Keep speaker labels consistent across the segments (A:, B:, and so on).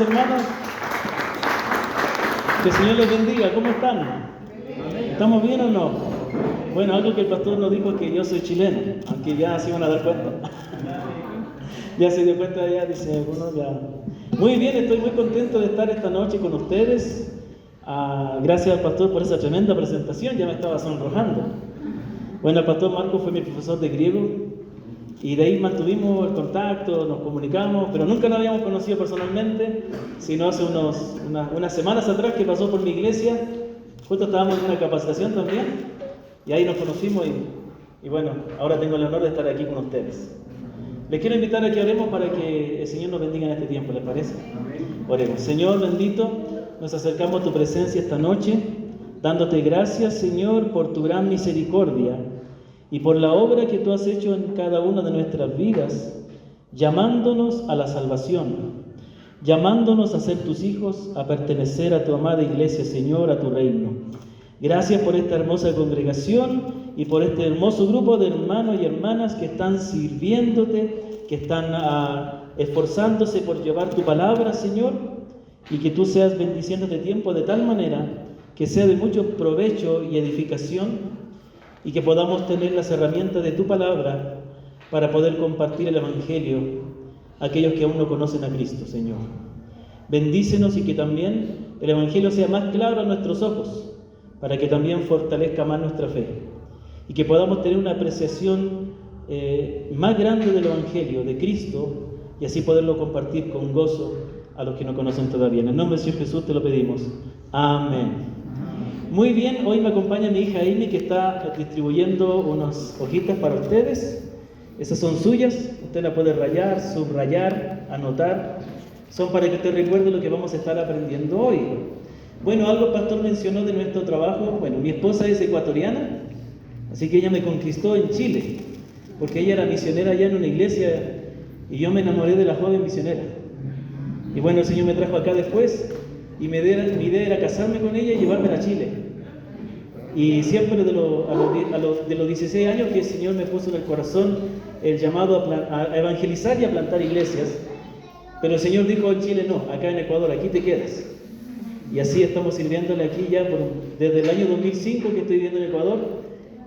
A: hermanos. Que el Señor les bendiga. ¿Cómo están? ¿Estamos bien o no? Bueno, algo que el pastor nos dijo es que yo soy chileno, aunque ya se iban a dar cuenta. Ya se dio cuenta, ya dice uno ya. Muy bien, estoy muy contento de estar esta noche con ustedes. Gracias al pastor por esa tremenda presentación, ya me estaba sonrojando. Bueno, el pastor Marco fue mi profesor de griego y de ahí mantuvimos el contacto, nos comunicamos, pero nunca nos habíamos conocido personalmente, sino hace unas semanas atrás que pasó por mi iglesia. Justo estábamos en una capacitación también y ahí nos conocimos y bueno, ahora tengo el honor de estar aquí con ustedes. Les quiero invitar a que oremos para que el Señor nos bendiga en este tiempo, ¿les parece? Oremos. Señor bendito, nos acercamos a tu presencia esta noche, dándote gracias, Señor, por tu gran misericordia y por la obra que tú has hecho en cada una de nuestras vidas, llamándonos a la salvación, llamándonos a ser tus hijos, a pertenecer a tu amada iglesia, Señor, a tu reino. Gracias por esta hermosa congregación y por este hermoso grupo de hermanos y hermanas que están sirviéndote, que están esforzándose por llevar tu palabra, Señor, y que tú seas bendiciendo este tiempo de tal manera que sea de mucho provecho y edificación, y que podamos tener las herramientas de tu palabra para poder compartir el Evangelio a aquellos que aún no conocen a Cristo, Señor. Bendícenos y que también el Evangelio sea más claro a nuestros ojos, para que también fortalezca más nuestra fe, y que podamos tener una apreciación más grande del Evangelio, de Cristo, y así poderlo compartir con gozo a los que no conocen todavía. En el nombre del Señor Jesús te lo pedimos. Amén. Muy bien, hoy me acompaña mi hija Amy, que está distribuyendo unas hojitas para ustedes. Esas son suyas, usted la puede rayar, subrayar, anotar. Son para que usted recuerde lo que vamos a estar aprendiendo hoy. Bueno, algo el pastor mencionó de nuestro trabajo. Bueno, mi esposa es ecuatoriana, así que ella me conquistó en Chile, porque ella era misionera allá en una iglesia y yo me enamoré de la joven misionera. Y bueno, el Señor me trajo acá después y mi idea era casarme con ella y llevarme a Chile. Y siempre de los 16 años que el Señor me puso en el corazón el llamado a evangelizar y a plantar iglesias. Pero el Señor dijo en Chile, no, acá en Ecuador, aquí te quedas. Y así estamos sirviéndole aquí ya desde el año 2005 que estoy viviendo en Ecuador.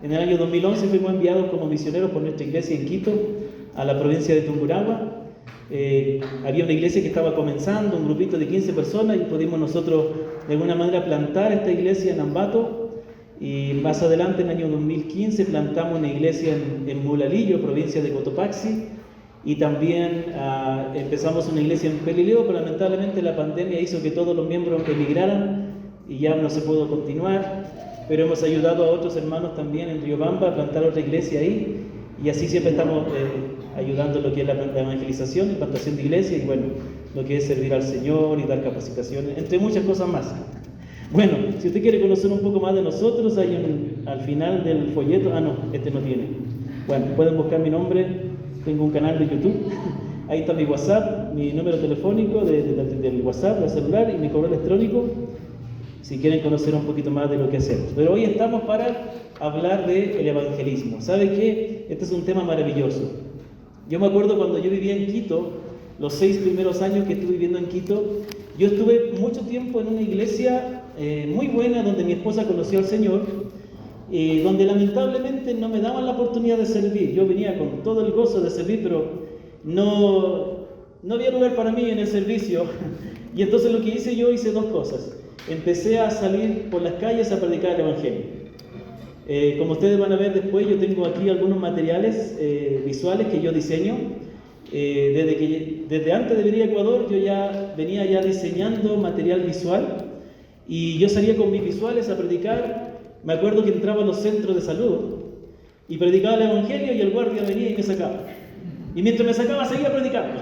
A: En el año 2011 fuimos enviados como misioneros por nuestra iglesia en Quito, a la provincia de Tungurahua. Había una iglesia que estaba comenzando, un grupito de 15 personas, y pudimos nosotros de alguna manera plantar esta iglesia en Ambato. Y más adelante, en el año 2015, plantamos una iglesia en Mulalillo, provincia de Cotopaxi, y también empezamos una iglesia en Pelileo, pero lamentablemente la pandemia hizo que todos los miembros emigraran y ya no se pudo continuar, pero hemos ayudado a otros hermanos también en Riobamba a plantar otra iglesia ahí, y así siempre estamos ayudando lo que es la evangelización y plantación de iglesia, y bueno, lo que es servir al Señor y dar capacitaciones, entre muchas cosas más. Bueno, si usted quiere conocer un poco más de nosotros, hay al final del folleto, este no tiene. Bueno, pueden buscar mi nombre, tengo un canal de YouTube, ahí está mi WhatsApp, mi número telefónico del WhatsApp, del celular, y mi correo electrónico, si quieren conocer un poquito más de lo que hacemos. Pero hoy estamos para hablar del evangelismo. ¿Sabe qué? Este es un tema maravilloso. Yo me acuerdo cuando yo vivía en Quito, los 6 primeros años que estuve viviendo en Quito, yo estuve mucho tiempo en una iglesia muy buena donde mi esposa conoció al Señor, donde lamentablemente no me daban la oportunidad de servir. Yo venía con todo el gozo de servir, pero no había lugar para mí en el servicio. Y entonces lo que hice dos cosas. Empecé a salir por las calles a predicar el Evangelio. Como ustedes van a ver después, yo tengo aquí algunos materiales visuales que yo diseño. Desde antes de venir a Ecuador, yo venía ya diseñando material visual, y yo salía con mis visuales a predicar. Me acuerdo que entraba a los centros de salud y predicaba el Evangelio, y el guardia venía y me sacaba. Y mientras me sacaba, seguía predicando.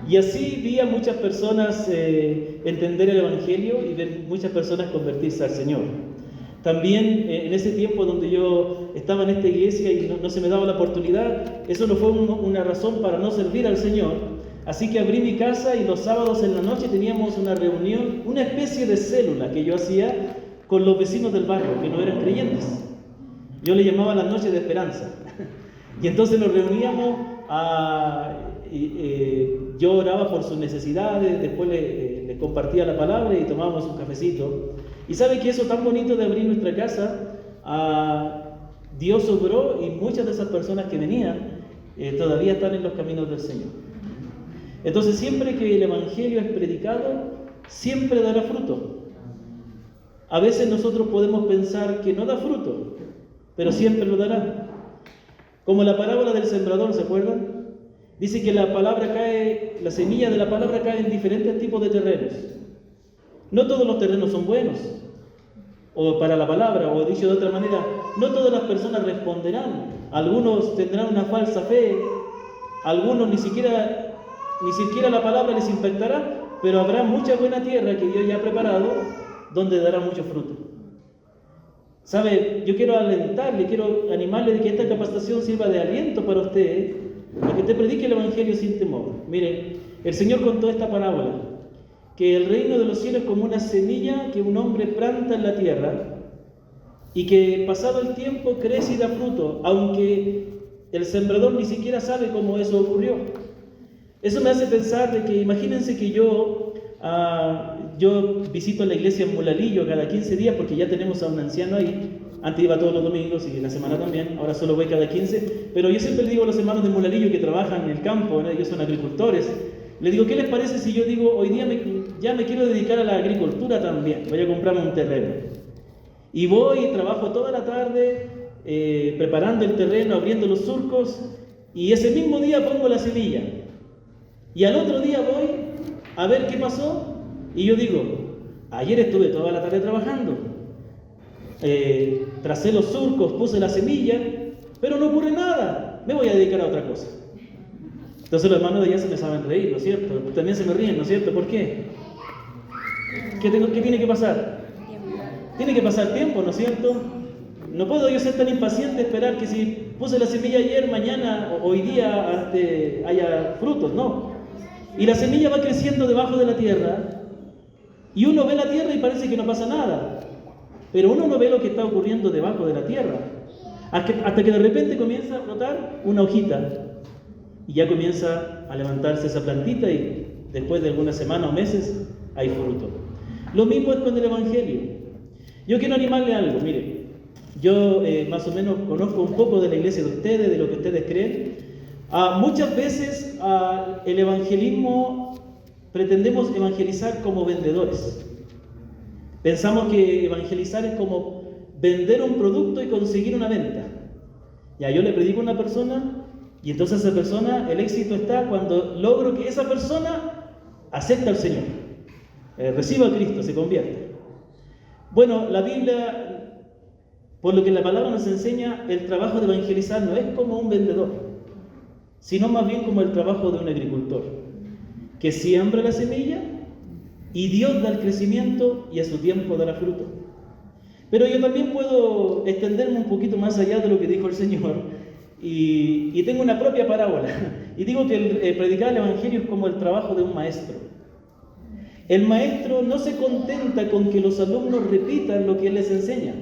A: Y así vi a muchas personas entender el Evangelio y ver muchas personas convertirse al Señor. También en ese tiempo donde yo estaba en esta iglesia y no se me daba la oportunidad, eso no fue una razón para no servir al Señor. Así que abrí mi casa y los sábados en la noche teníamos una reunión, una especie de célula que yo hacía con los vecinos del barrio que no eran creyentes. Yo le llamaba las noches de esperanza. Y entonces nos reuníamos yo oraba por sus necesidades, después le compartía la palabra y tomábamos un cafecito. Y sabe que eso tan bonito de abrir nuestra casa, Dios obró y muchas de esas personas que venían todavía están en los caminos del Señor. Entonces siempre que el Evangelio es predicado, siempre dará fruto. A veces nosotros podemos pensar que no da fruto, pero siempre lo dará. Como la parábola del sembrador, ¿se acuerdan? Dice que la semilla de la palabra cae en diferentes tipos de terrenos. No todos los terrenos son buenos, o para la palabra, o dicho de otra manera, no todas las personas responderán. Algunos tendrán una falsa fe, algunos ni siquiera la palabra les impactará, pero habrá mucha buena tierra que Dios ya ha preparado, donde dará mucho fruto. ¿Sabe? Yo quiero alentarle, quiero animarle de que esta capacitación sirva de aliento para usted, para que usted predique el Evangelio sin temor. Mire, el Señor contó esta parábola, que el reino de los cielos es como una semilla que un hombre planta en la tierra y que pasado el tiempo crece y da fruto, aunque el sembrador ni siquiera sabe cómo eso ocurrió. Eso me hace pensar de que imagínense que yo visito la iglesia en Mulalillo cada 15 días porque ya tenemos a un anciano ahí. Antes iba todos los domingos y la semana también, ahora solo voy cada 15, pero yo siempre le digo a los hermanos de Mulalillo que trabajan en el campo, ¿no? Ellos son agricultores, le digo, ¿qué les parece si yo digo, hoy día ya me quiero dedicar a la agricultura también, voy a comprarme un terreno? Y voy y trabajo toda la tarde preparando el terreno, abriendo los surcos, y ese mismo día pongo la semilla. Y al otro día voy a ver qué pasó, y yo digo, ayer estuve toda la tarde trabajando, tracé los surcos, puse la semilla, pero no ocurre nada, me voy a dedicar a otra cosa. Entonces los hermanos de allá se me saben reír, ¿no es cierto? También se me ríen, ¿no es cierto? ¿Por qué? ¿Qué tiene que pasar? Tiene que pasar tiempo, ¿no es cierto? No puedo yo ser tan impaciente esperar que si puse la semilla ayer, mañana o hoy día haya frutos, no. Y la semilla va creciendo debajo de la tierra y uno ve la tierra y parece que no pasa nada, pero uno no ve lo que está ocurriendo debajo de la tierra hasta que de repente comienza a brotar una hojita y ya comienza a levantarse esa plantita y después de algunas semanas o meses hay fruto. Lo mismo es con el Evangelio. Yo quiero animarle a algo, mire, yo más o menos conozco un poco de la iglesia de ustedes, de lo que ustedes creen. Muchas veces el evangelismo, pretendemos evangelizar como vendedores. Pensamos que evangelizar es como vender un producto y conseguir una venta. Ya, yo le predico a una persona y entonces esa persona, el éxito está cuando logro que esa persona acepte al Señor, reciba a Cristo, se convierte. Bueno, la Biblia, por lo que la palabra nos enseña, el trabajo de evangelizar no es como un vendedor, sino más bien como el trabajo de un agricultor, que siembra la semilla y Dios da el crecimiento y a su tiempo dará fruto. Pero yo también puedo extenderme un poquito más allá de lo que dijo el Señor y tengo una propia parábola y digo que predicar el Evangelio es como el trabajo de un maestro. El maestro no se contenta con que los alumnos repitan lo que él les enseña.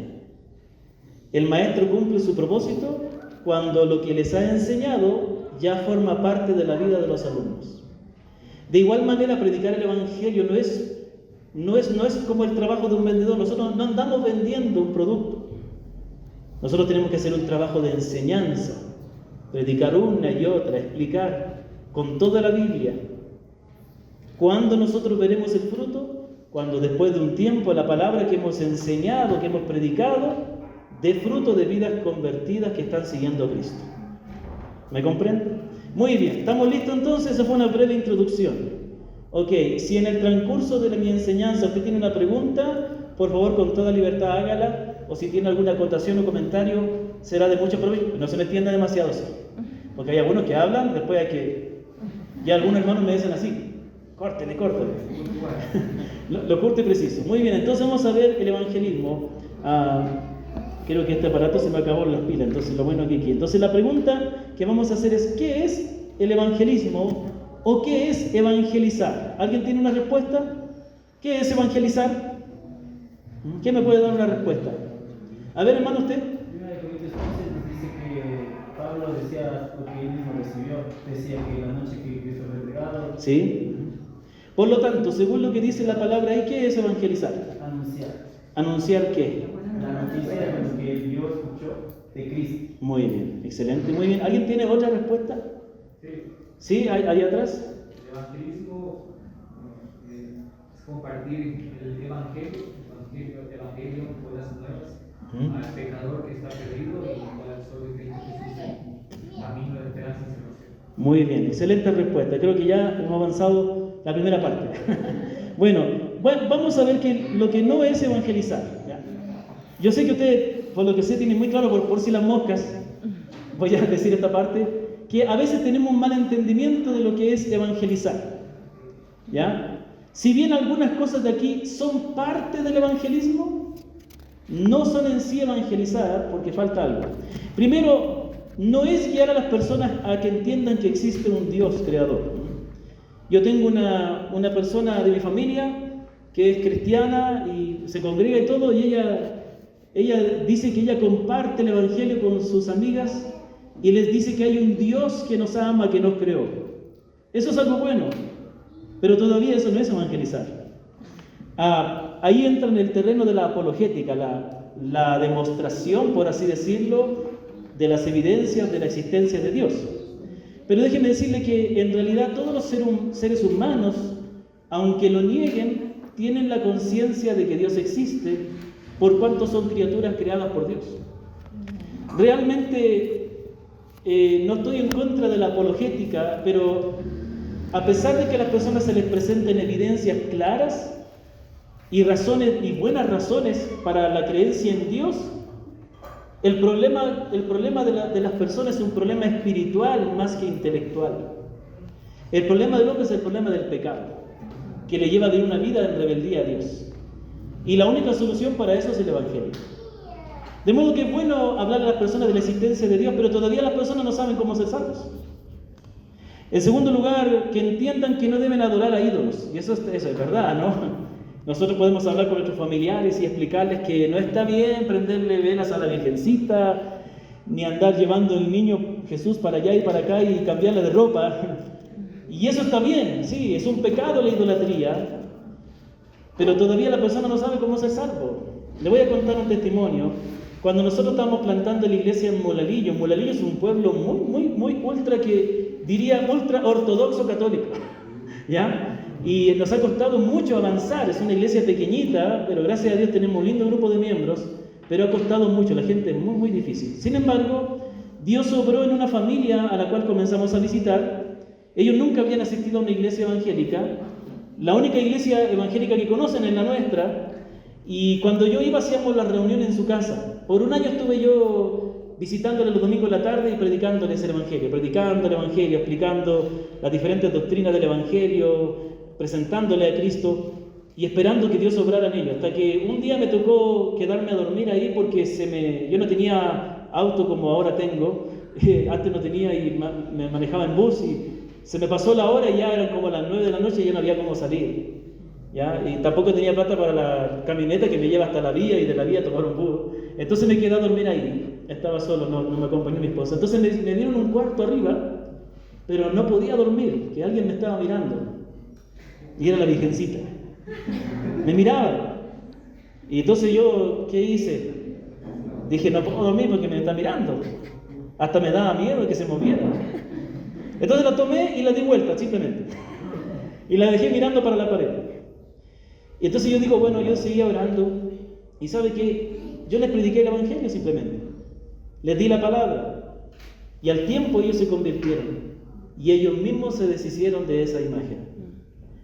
A: El maestro cumple su propósito cuando lo que les ha enseñado ya forma parte de la vida de los alumnos. De igual manera, predicar el Evangelio no es como el trabajo de un vendedor. Nosotros no andamos vendiendo un producto. Nosotros tenemos que hacer un trabajo de enseñanza, predicar una y otra, explicar con toda la Biblia. ¿Cuándo nosotros veremos el fruto? Cuando después de un tiempo la palabra que hemos enseñado, que hemos predicado, dé fruto de vidas convertidas que están siguiendo a Cristo. ¿Me comprenden? Muy bien, ¿estamos listos entonces? Esa fue una breve introducción. Ok, si en el transcurso de mi enseñanza usted tiene una pregunta, por favor con toda libertad hágala, o si tiene alguna acotación o comentario, será de mucho provecho. No se me entienda demasiado, ¿sí? Porque hay algunos que hablan, después hay que... Ya algunos hermanos me dicen así, córtele. Lo corto y preciso. Muy bien, entonces vamos a ver el evangelismo. Creo que este aparato se me acabó las pilas, entonces lo bueno que aquí. Entonces la pregunta que vamos a hacer es, ¿qué es el evangelismo o qué es evangelizar? ¿Alguien tiene una respuesta? ¿Qué es evangelizar? ¿Quién me puede dar una respuesta? A ver, hermano, usted.
B: Primera de Corintios 11 nos dice que Pablo Pablo decía, porque él mismo recibió, decía que la noche que Cristo fue entregado.
A: ¿Sí? Por lo tanto, según lo que dice la palabra ahí, ¿qué es evangelizar?
B: Anunciar.
A: ¿Anunciar qué?
B: La noticia de lo que Dios escuchó de Cristo.
A: Muy bien, excelente, muy bien. ¿Alguien tiene otra respuesta?
B: Sí.
A: ¿Sí? ¿Ahí atrás?
C: El evangelismo es compartir el evangelio, buenas nuevas, al pecador que está perdido y al solo Cristo Jesús, el camino de esperanza y salvación.
A: Muy bien, excelente respuesta. Creo que ya hemos avanzado la primera parte. Bueno, vamos a ver lo que no es evangelizar. ¿Ya? Yo sé que usted, por lo que sé, tiene muy claro, por si las moscas, voy a decir esta parte, que a veces tenemos un mal entendimiento de lo que es evangelizar. ¿Ya? Si bien algunas cosas de aquí son parte del evangelismo, no son en sí evangelizar, porque falta algo. Primero, no es guiar a las personas a que entiendan que existe un Dios creador. Yo tengo una persona de mi familia que es cristiana y se congrega y todo, y ella dice que ella comparte el evangelio con sus amigas y les dice que hay un Dios que nos ama, que nos creó. Eso es algo bueno, pero todavía eso no es evangelizar. Ahí entra en el terreno de la apologética, la demostración, por así decirlo, de las evidencias de la existencia de Dios. Pero déjeme decirle que en realidad todos los seres humanos, aunque lo nieguen, tienen la conciencia de que Dios existe, por cuanto son criaturas creadas por Dios. Realmente no estoy en contra de la apologética, pero a pesar de que a las personas se les presenten evidencias claras y buenas razones para la creencia en Dios, el problema de las personas es un problema espiritual más que intelectual. El problema del hombre es el problema del pecado, que le lleva a vivir una vida en rebeldía a Dios. Y la única solución para eso es el Evangelio. De modo que es bueno hablar a las personas de la existencia de Dios, pero todavía las personas no saben cómo ser salvos. En segundo lugar, que entiendan que no deben adorar a ídolos. Y eso es verdad, ¿no? Nosotros podemos hablar con nuestros familiares y explicarles que no está bien prenderle velas a la Virgencita, ni andar llevando el niño Jesús para allá y para acá y cambiarle de ropa. Y eso está bien, sí, es un pecado la idolatría, pero todavía la persona no sabe cómo ser salvo. Le voy a contar un testimonio. Cuando nosotros estábamos plantando la iglesia en Molalillo es un pueblo muy ultra ortodoxo católico, ¿ya? Y nos ha costado mucho avanzar. Es una iglesia pequeñita, pero gracias a Dios tenemos un lindo grupo de miembros, pero ha costado mucho, la gente es muy difícil. Sin embargo, Dios obró en una familia a la cual comenzamos a visitar. Ellos nunca habían asistido a una iglesia evangélica. La única iglesia evangélica que conocen es la nuestra. Y cuando yo iba, hacíamos las reuniones en su casa. Por un año estuve yo visitándole los domingos en la tarde y predicándoles el evangelio, explicando las diferentes doctrinas del evangelio, presentándole a Cristo y esperando que Dios obrara en ello. Hasta que un día me tocó quedarme a dormir ahí porque yo no tenía auto como ahora tengo. Antes no tenía y me manejaba en bus y se me pasó la hora y ya eran como las 9 de la noche y ya no había cómo salir. ¿Ya? Y tampoco tenía plata para la camioneta que me lleva hasta la vía y de la vía tomar un bus. Entonces me quedé a dormir ahí. Estaba solo, no me acompañó mi esposa. Entonces me dieron un cuarto arriba, pero no podía dormir, que alguien me estaba mirando. Y era la Virgencita. Me miraba. Y entonces yo, ¿qué hice? Dije, no puedo dormir porque me está mirando. Hasta me daba miedo que se moviera. Entonces la tomé y la di vuelta, simplemente. Y la dejé mirando para la pared. Y entonces yo digo, bueno, yo seguía orando. ¿Y sabe qué? Yo les prediqué el evangelio simplemente. Les di la palabra. Y al tiempo ellos se convirtieron. Y ellos mismos se deshicieron de esa imagen.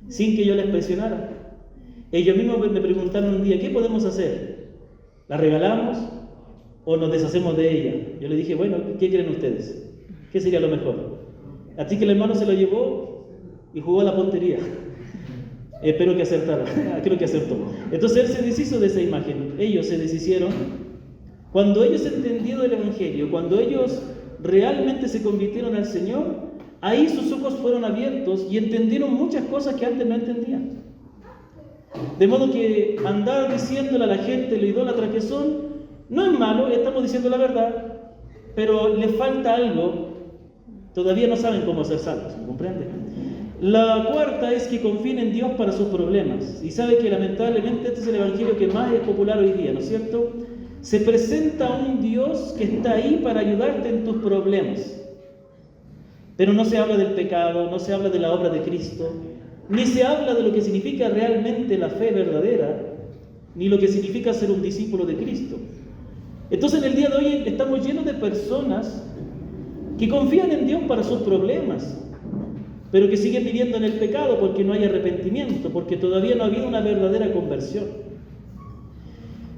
A: Sin que yo les presionara. Ellos mismos me preguntaron un día, ¿qué podemos hacer? ¿La regalamos o nos deshacemos de ella? Yo les dije, bueno, ¿qué creen ustedes? ¿Qué sería lo mejor? Así que el hermano se lo llevó y jugó a la puntería. Espero que acertara. Creo que acertó. Entonces él se deshizo de esa imagen. Ellos se deshicieron. Cuando ellos entendieron el evangelio, cuando ellos realmente se convirtieron al Señor, ahí sus ojos fueron abiertos y entendieron muchas cosas que antes no entendían. De modo que andar diciéndole a la gente lo idólatra que son, no es malo, estamos diciendo la verdad, pero les falta algo, todavía no saben cómo ser salvos, ¿comprende? La cuarta es que confíen en Dios para sus problemas. Y sabe que lamentablemente este es el evangelio que más es popular hoy día, ¿no es cierto? Se presenta un Dios que está ahí para ayudarte en tus problemas. Pero no se habla del pecado, no se habla de la obra de Cristo, ni se habla de lo que significa realmente la fe verdadera, ni lo que significa ser un discípulo de Cristo. Entonces en el día de hoy estamos llenos de personas que confían en Dios para sus problemas, pero que siguen viviendo en el pecado porque no hay arrepentimiento, porque todavía no ha habido una verdadera conversión.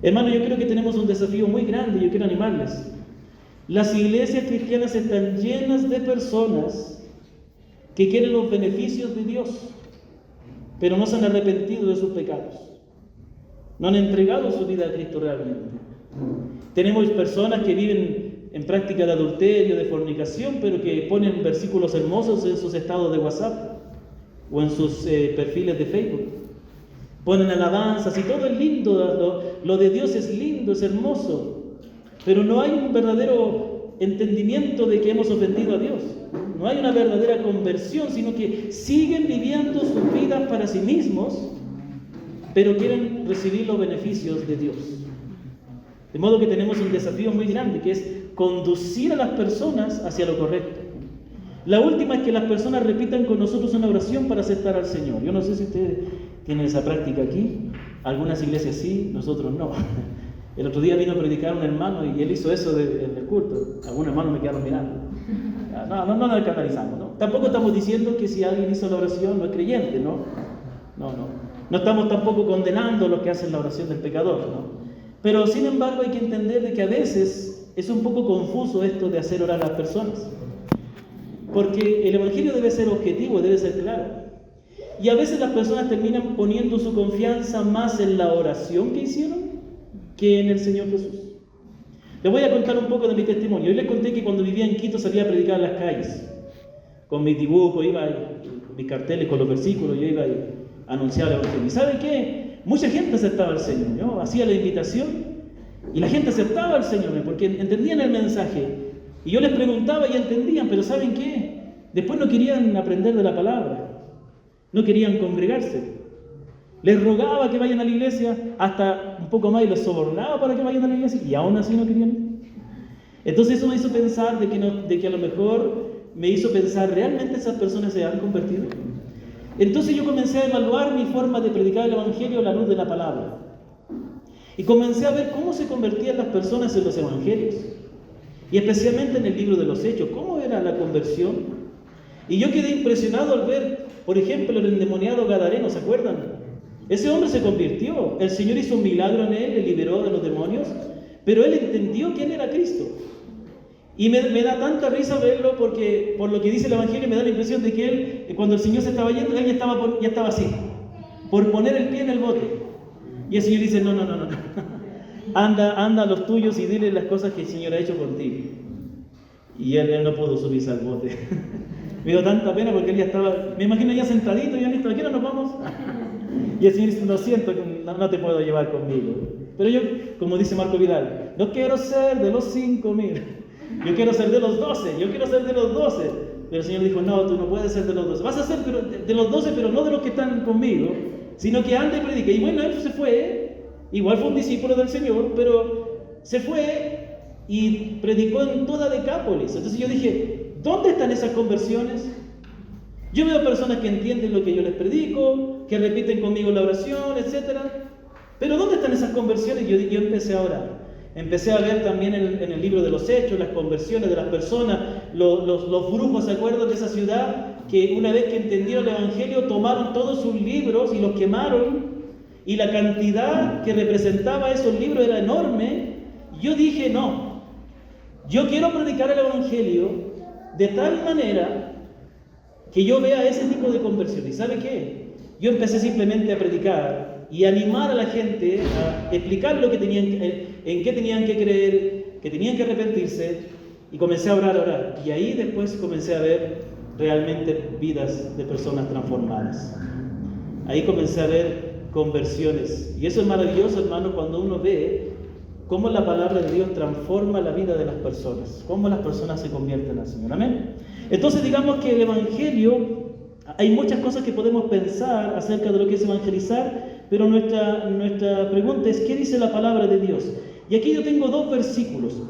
A: Hermano, yo creo que tenemos un desafío muy grande y yo quiero animarles. Las iglesias cristianas están llenas de personas que quieren los beneficios de Dios, pero no se han arrepentido de sus pecados. No han entregado su vida a Cristo realmente. Tenemos personas que viven en práctica de adulterio, de fornicación, pero que ponen versículos hermosos en sus estados de WhatsApp o en sus perfiles de Facebook. Ponen alabanzas y todo es lindo, lo de Dios es lindo, es hermoso, pero no hay un verdadero entendimiento de que hemos ofendido a Dios. No hay una verdadera conversión, sino que siguen viviendo sus vidas para sí mismos, pero quieren recibir los beneficios de Dios. De modo que tenemos un desafío muy grande, que es conducir a las personas hacia lo correcto. La última es que las personas repitan con nosotros una oración para aceptar al Señor. Yo no sé si ustedes tienen esa práctica aquí. Algunas iglesias sí, nosotros no. El otro día vino a predicar un hermano y él hizo eso en el culto. Algunos hermanos me quedaron mirando. No nos escandalizamos, ¿no? Tampoco estamos diciendo que si alguien hizo la oración no es creyente, ¿no? No estamos tampoco condenando a los que hacen la oración del pecador, ¿no? Pero sin embargo hay que entender de que a veces es un poco confuso esto de hacer orar a las personas. Porque el evangelio debe ser objetivo, debe ser claro. Y a veces las personas terminan poniendo su confianza más en la oración que hicieron que en el Señor Jesús. Les voy a contar un poco de mi testimonio. Hoy les conté que cuando vivía en Quito salía a predicar en las calles. Con mis dibujos, con mis carteles, con los versículos, yo iba a anunciar el evangelio. ¿Y saben qué? Mucha gente aceptaba al Señor. Yo hacía la invitación y la gente aceptaba al Señor porque entendían el mensaje. Y yo les preguntaba y entendían, pero ¿saben qué? Después no querían aprender de la palabra. No querían congregarse. Les rogaba que vayan a la iglesia, hasta un poco más, y les sobornaba para que vayan a la iglesia, y aún así no querían. Entonces eso me hizo pensar de que a lo mejor me hizo pensar, ¿realmente esas personas se han convertido? Entonces yo comencé a evaluar mi forma de predicar el evangelio a la luz de la palabra. Y comencé a ver cómo se convertían las personas en los evangelios. Y especialmente en el libro de los Hechos, cómo era la conversión. Y yo quedé impresionado al ver, por ejemplo, el endemoniado Gadareno, ¿se acuerdan? Ese hombre se convirtió, el Señor hizo un milagro en él, le liberó de los demonios, pero él entendió quién era Cristo. Y me da tanta risa verlo porque, por lo que dice el Evangelio, me da la impresión de que él, cuando el Señor se estaba yendo, él ya estaba así, por poner el pie en el bote. Y el Señor dice, no. Anda a los tuyos y dile las cosas que el Señor ha hecho por ti. Y él no pudo subirse al bote. Me dio tanta pena porque él ya estaba, me imagino ya sentadito, ya listo, ¿a qué hora nos vamos? Y el Señor dice, lo siento, no te puedo llevar conmigo. Pero yo, como dice Marco Vidal, no quiero ser de los 5,000, yo quiero ser de los 12, Pero el Señor dijo, no, tú no puedes ser de los 12. Vas a ser de los 12, pero no de los que están conmigo, sino que anda y predica. Y bueno, él se fue, igual fue un discípulo del Señor, pero se fue y predicó en toda Decápolis. Entonces yo dije, ¿dónde están esas conversiones? Yo veo personas que entienden lo que yo les predico, que repiten conmigo la oración, etc. Pero ¿dónde están esas conversiones? Yo empecé a orar. Empecé a ver también en el libro de los Hechos las conversiones de las personas. Los brujos, ¿se acuerdan de esa ciudad? Que una vez que entendieron el Evangelio, tomaron todos sus libros y los quemaron. Y la cantidad que representaba esos libros era enorme. Yo dije, no, yo quiero predicar el Evangelio de tal manera que yo vea ese tipo de conversión. ¿Y sabe qué? Yo empecé simplemente a predicar y animar a la gente a explicar lo que en qué tenían que creer, que tenían que arrepentirse, y comencé a orar. Y ahí después comencé a ver realmente vidas de personas transformadas. Ahí comencé a ver conversiones. Y eso es maravilloso, hermano, cuando uno ve cómo la palabra de Dios transforma la vida de las personas, cómo las personas se convierten al Señor. Amén. Entonces digamos que el Evangelio, hay muchas cosas que podemos pensar acerca de lo que es evangelizar, pero nuestra pregunta es, ¿qué dice la palabra de Dios? Y aquí yo tengo dos versículos.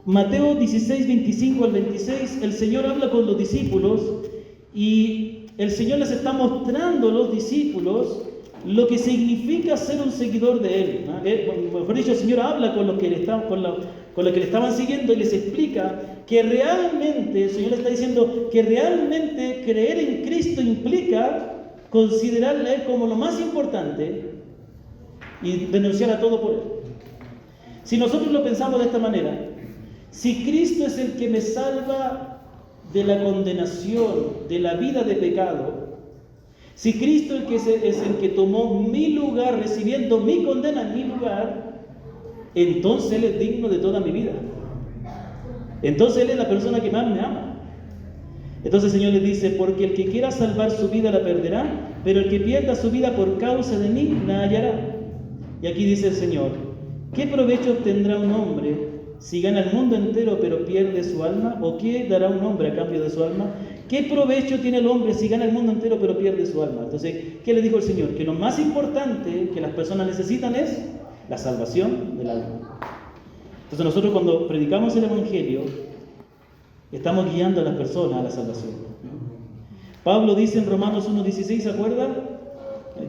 A: Mateo 16, 25 al 26, el Señor habla con los discípulos y el Señor les está mostrando a los discípulos lo que significa ser un seguidor de Él. Mejor dicho, el Señor habla con los que le estaban siguiendo y les explica que realmente, el Señor le está diciendo que realmente creer en Cristo implica considerarle a Él como lo más importante y renunciar a todo por Él. Si nosotros lo pensamos de esta manera, si Cristo es el que me salva de la condenación, de la vida de pecado, si Cristo es el que tomó mi lugar, recibiendo mi condena en mi lugar, entonces Él es digno de toda mi vida. Entonces Él es la persona que más me ama. Entonces el Señor les dice, porque el que quiera salvar su vida la perderá, pero el que pierda su vida por causa de mí la hallará. Y aquí dice el Señor, ¿qué provecho obtendrá un hombre si gana el mundo entero pero pierde su alma? ¿O qué dará un hombre a cambio de su alma? ¿Qué provecho tiene el hombre si gana el mundo entero pero pierde su alma? Entonces, ¿qué le dijo el Señor? Que lo más importante que las personas necesitan es la salvación del alma. Entonces nosotros cuando predicamos el Evangelio, estamos guiando a las personas a la salvación. Pablo dice en Romanos 1:16, ¿se acuerdan?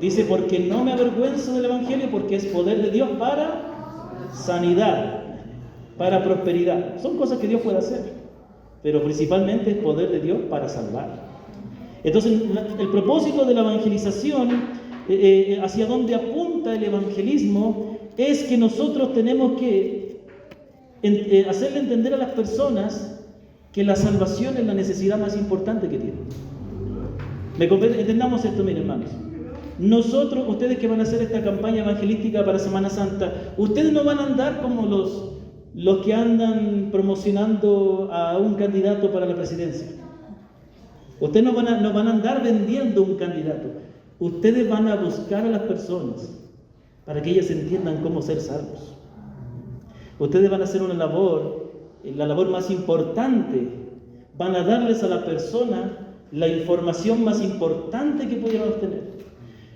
A: Dice, porque no me avergüenzo del Evangelio, porque es poder de Dios para sanidad, para prosperidad. Son cosas que Dios puede hacer, pero principalmente es poder de Dios para salvar. Entonces, el propósito de la evangelización, hacia donde apunta el evangelismo, es que nosotros tenemos que hacerle entender a las personas que la salvación es la necesidad más importante que tienen. Entendamos esto, miren, hermanos. Nosotros, ustedes que van a hacer esta campaña evangelística para Semana Santa, ustedes no van a andar como los que andan promocionando a un candidato para la presidencia. Ustedes no van a andar vendiendo un candidato. Ustedes van a buscar a las personas para que ellas entiendan cómo ser salvos. Ustedes van a hacer una labor, la labor más importante. Van a darles a la persona la información más importante que pudieran obtener.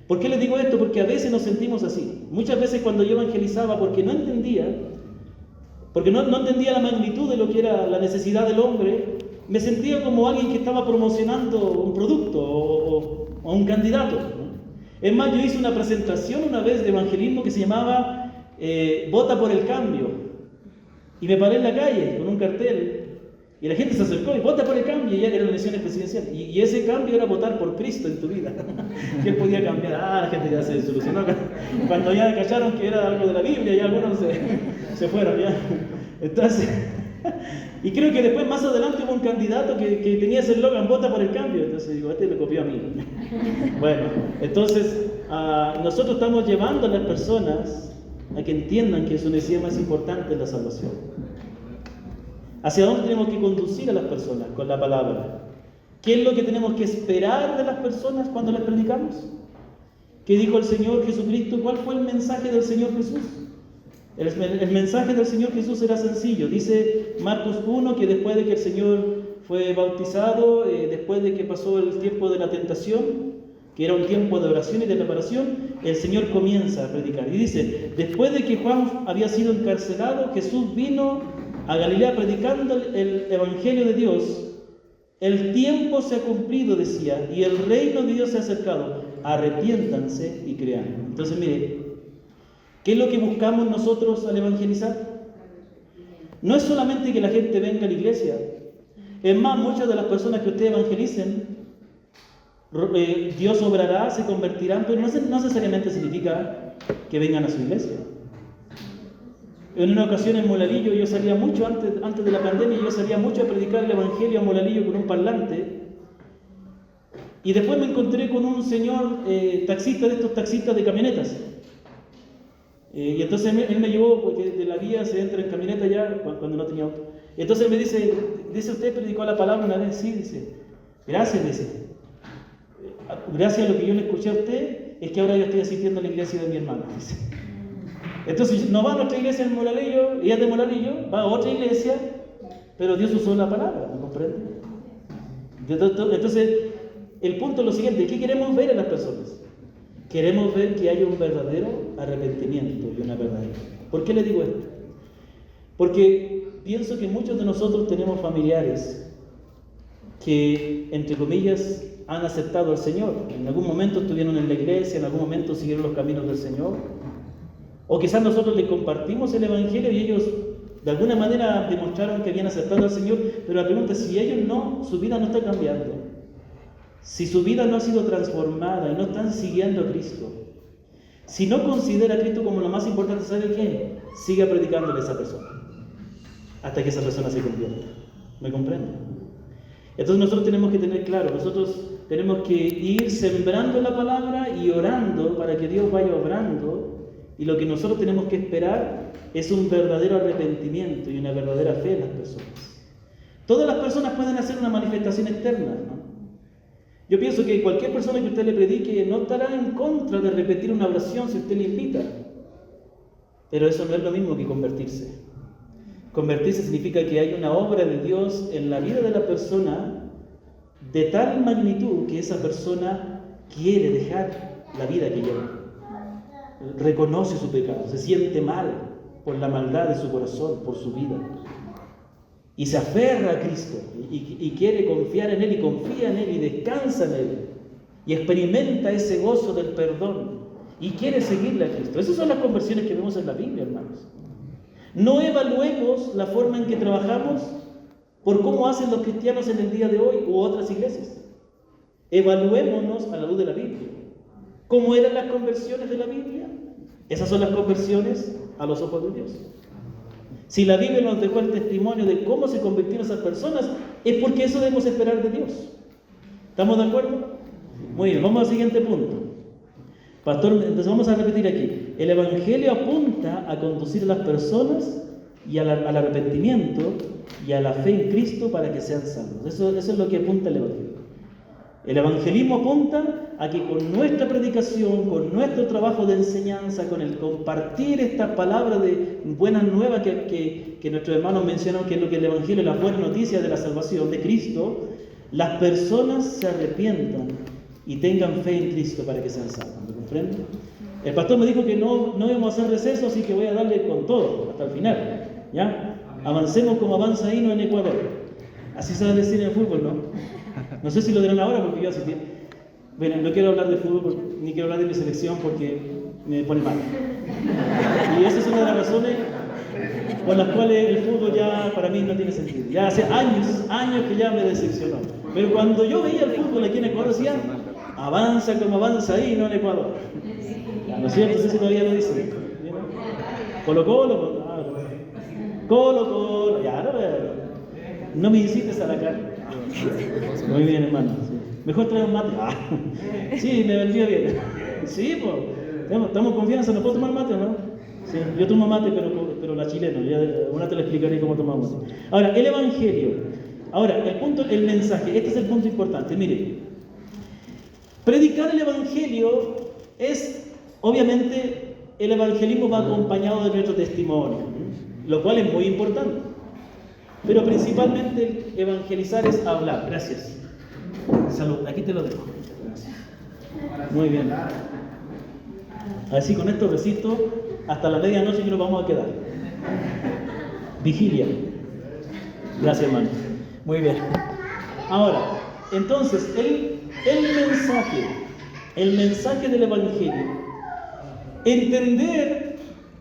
A: ¿Por qué les digo esto? Porque a veces nos sentimos así. Muchas veces cuando yo evangelizaba, porque no entendía la magnitud de lo que era la necesidad del hombre, me sentía como alguien que estaba promocionando un producto o un candidato. Es más, yo hice una presentación una vez de evangelismo que se llamaba Vota por el Cambio. Y me paré en la calle con un cartel y la gente se acercó y vota por el cambio, y ya eran elecciones presidenciales. Y ese cambio era votar por Cristo en tu vida. Que Él podía cambiar. La gente ya se solucionó. Cuando ya cacharon que era algo de la Biblia, ya algunos se fueron ya. Entonces, y creo que después más adelante hubo un candidato que tenía ese eslogan, vota por el cambio. Entonces digo, este me copió a mí. Bueno, entonces nosotros estamos llevando a las personas a que entiendan que su necesidad más importante es la salvación. ¿Hacia dónde tenemos que conducir a las personas? Con la palabra. ¿Qué es lo que tenemos que esperar de las personas cuando les predicamos? ¿Qué dijo el Señor Jesucristo? ¿Cuál fue el mensaje del Señor Jesús? El mensaje del Señor Jesús era sencillo. Dice Marcos 1 que después de que el Señor fue bautizado, después de que pasó el tiempo de la tentación, que era un tiempo de oración y de preparación, el Señor comienza a predicar. Y dice, después de que Juan había sido encarcelado, Jesús vino a Galilea predicando el Evangelio de Dios. El tiempo se ha cumplido, decía, y el reino de Dios se ha acercado. Arrepiéntanse y crean. Entonces, mire, ¿qué es lo que buscamos nosotros al evangelizar? No es solamente que la gente venga a la iglesia. Es más, muchas de las personas que ustedes evangelicen, Dios obrará, se convertirán, pero no necesariamente significa que vengan a su iglesia. En una ocasión en Molalillo, yo salía mucho antes de la pandemia, yo salía mucho a predicar el Evangelio a Molalillo con un parlante. Y después me encontré con un señor taxista, de estos taxistas de camionetas. Y entonces él me llevó, porque de la vía se entra en camioneta ya, cuando no tenía auto. Entonces me dice, ¿usted predicó la palabra una vez? Sí, dice. Gracias, dice. Gracias a lo que yo le escuché a usted, es que ahora yo estoy asistiendo a la iglesia de mi hermano, dice. Entonces no va a nuestra iglesia en Moralillo, ella es de Moralillo, va a otra iglesia, pero Dios usó la palabra, ¿me comprende? Entonces, el punto es lo siguiente: ¿qué queremos ver en las personas? Queremos ver que haya un verdadero arrepentimiento y una verdadera. ¿Por qué le digo esto? Porque pienso que muchos de nosotros tenemos familiares que, entre comillas, han aceptado al Señor. En algún momento estuvieron en la iglesia, en algún momento siguieron los caminos del Señor. O quizás nosotros les compartimos el Evangelio y ellos de alguna manera demostraron que habían aceptado al Señor, pero la pregunta es si ellos no, su vida no está cambiando, si su vida no ha sido transformada y no están siguiendo a Cristo, si no considera a Cristo como lo más importante, ¿sabe qué? Siga predicándole a esa persona hasta que esa persona se convierta. ¿Me comprende? Entonces nosotros tenemos que tener claro, nosotros tenemos que ir sembrando la palabra y orando para que Dios vaya obrando. Y lo que nosotros tenemos que esperar es un verdadero arrepentimiento y una verdadera fe en las personas. Todas las personas pueden hacer una manifestación externa, ¿no? Yo pienso que cualquier persona que usted le predique no estará en contra de repetir una oración si usted le invita. Pero eso no es lo mismo que convertirse. Convertirse significa que hay una obra de Dios en la vida de la persona de tal magnitud que esa persona quiere dejar la vida que lleva. Reconoce su pecado, se siente mal por la maldad de su corazón, por su vida, y se aferra a Cristo y quiere confiar en Él y confía en Él y descansa en Él y experimenta ese gozo del perdón y quiere seguirle a Cristo. Esas son las conversiones que vemos en la Biblia, hermanos. No evaluemos la forma en que trabajamos por cómo hacen los cristianos en el día de hoy u otras iglesias. Evaluémonos a la luz de la Biblia. ¿Cómo eran las conversiones de la Biblia? Esas son las conversiones a los ojos de Dios. Si la Biblia nos dejó el testimonio de cómo se convirtieron esas personas, es porque eso debemos esperar de Dios. ¿Estamos de acuerdo? Muy bien, vamos al siguiente punto. Pastor, entonces vamos a repetir aquí. El Evangelio apunta a conducir a las personas y al arrepentimiento y a la fe en Cristo para que sean salvos. Eso es lo que apunta el Evangelio. El evangelismo apunta a que con nuestra predicación, con nuestro trabajo de enseñanza, con el compartir esta palabra de buenas nuevas que nuestros hermanos mencionaron, que es lo que el evangelio, la buena noticia de la salvación de Cristo, las personas se arrepientan y tengan fe en Cristo para que sean salvos. ¿Me comprende? El pastor me dijo que no íbamos a hacer receso, así que voy a darle con todo hasta el final. ¿Ya? Avancemos como avanza Hino en Ecuador. Así se va a decir en el fútbol, ¿no? No sé si lo dirán ahora porque yo así que... Bueno, no quiero hablar de fútbol ni quiero hablar de mi selección porque me pone mal. Y esa es una de las razones por las cuales el fútbol ya para mí no tiene sentido. Ya hace años que ya me decepcionó. Pero cuando yo veía el fútbol aquí en Ecuador decía, avanza como avanza ahí, no en Ecuador. ¿No es cierto? No sé si todavía lo dicen. Colo, ya no me incites a la carne. Muy bien, hermano. Sí. Mejor traer un mate. Sí, me vendría bien. Sí, pues. Estamos en confianza, ¿no puedo tomar mate o no? Sí, yo tomo mate, pero la chilena. Una te la explicaré cómo tomamos mate. Ahora, el Evangelio. Ahora, el mensaje. Este es el punto importante. Mire, predicar el Evangelio es, obviamente, el evangelismo va acompañado de nuestro testimonio, lo cual es muy importante. Pero principalmente evangelizar es hablar. Gracias. Salud. Aquí te lo dejo. Gracias. Muy bien. Así con estos recitos hasta la medianoche que nos vamos a quedar. Vigilia. Gracias, hermano. Muy bien. Ahora, entonces, el mensaje del Evangelio,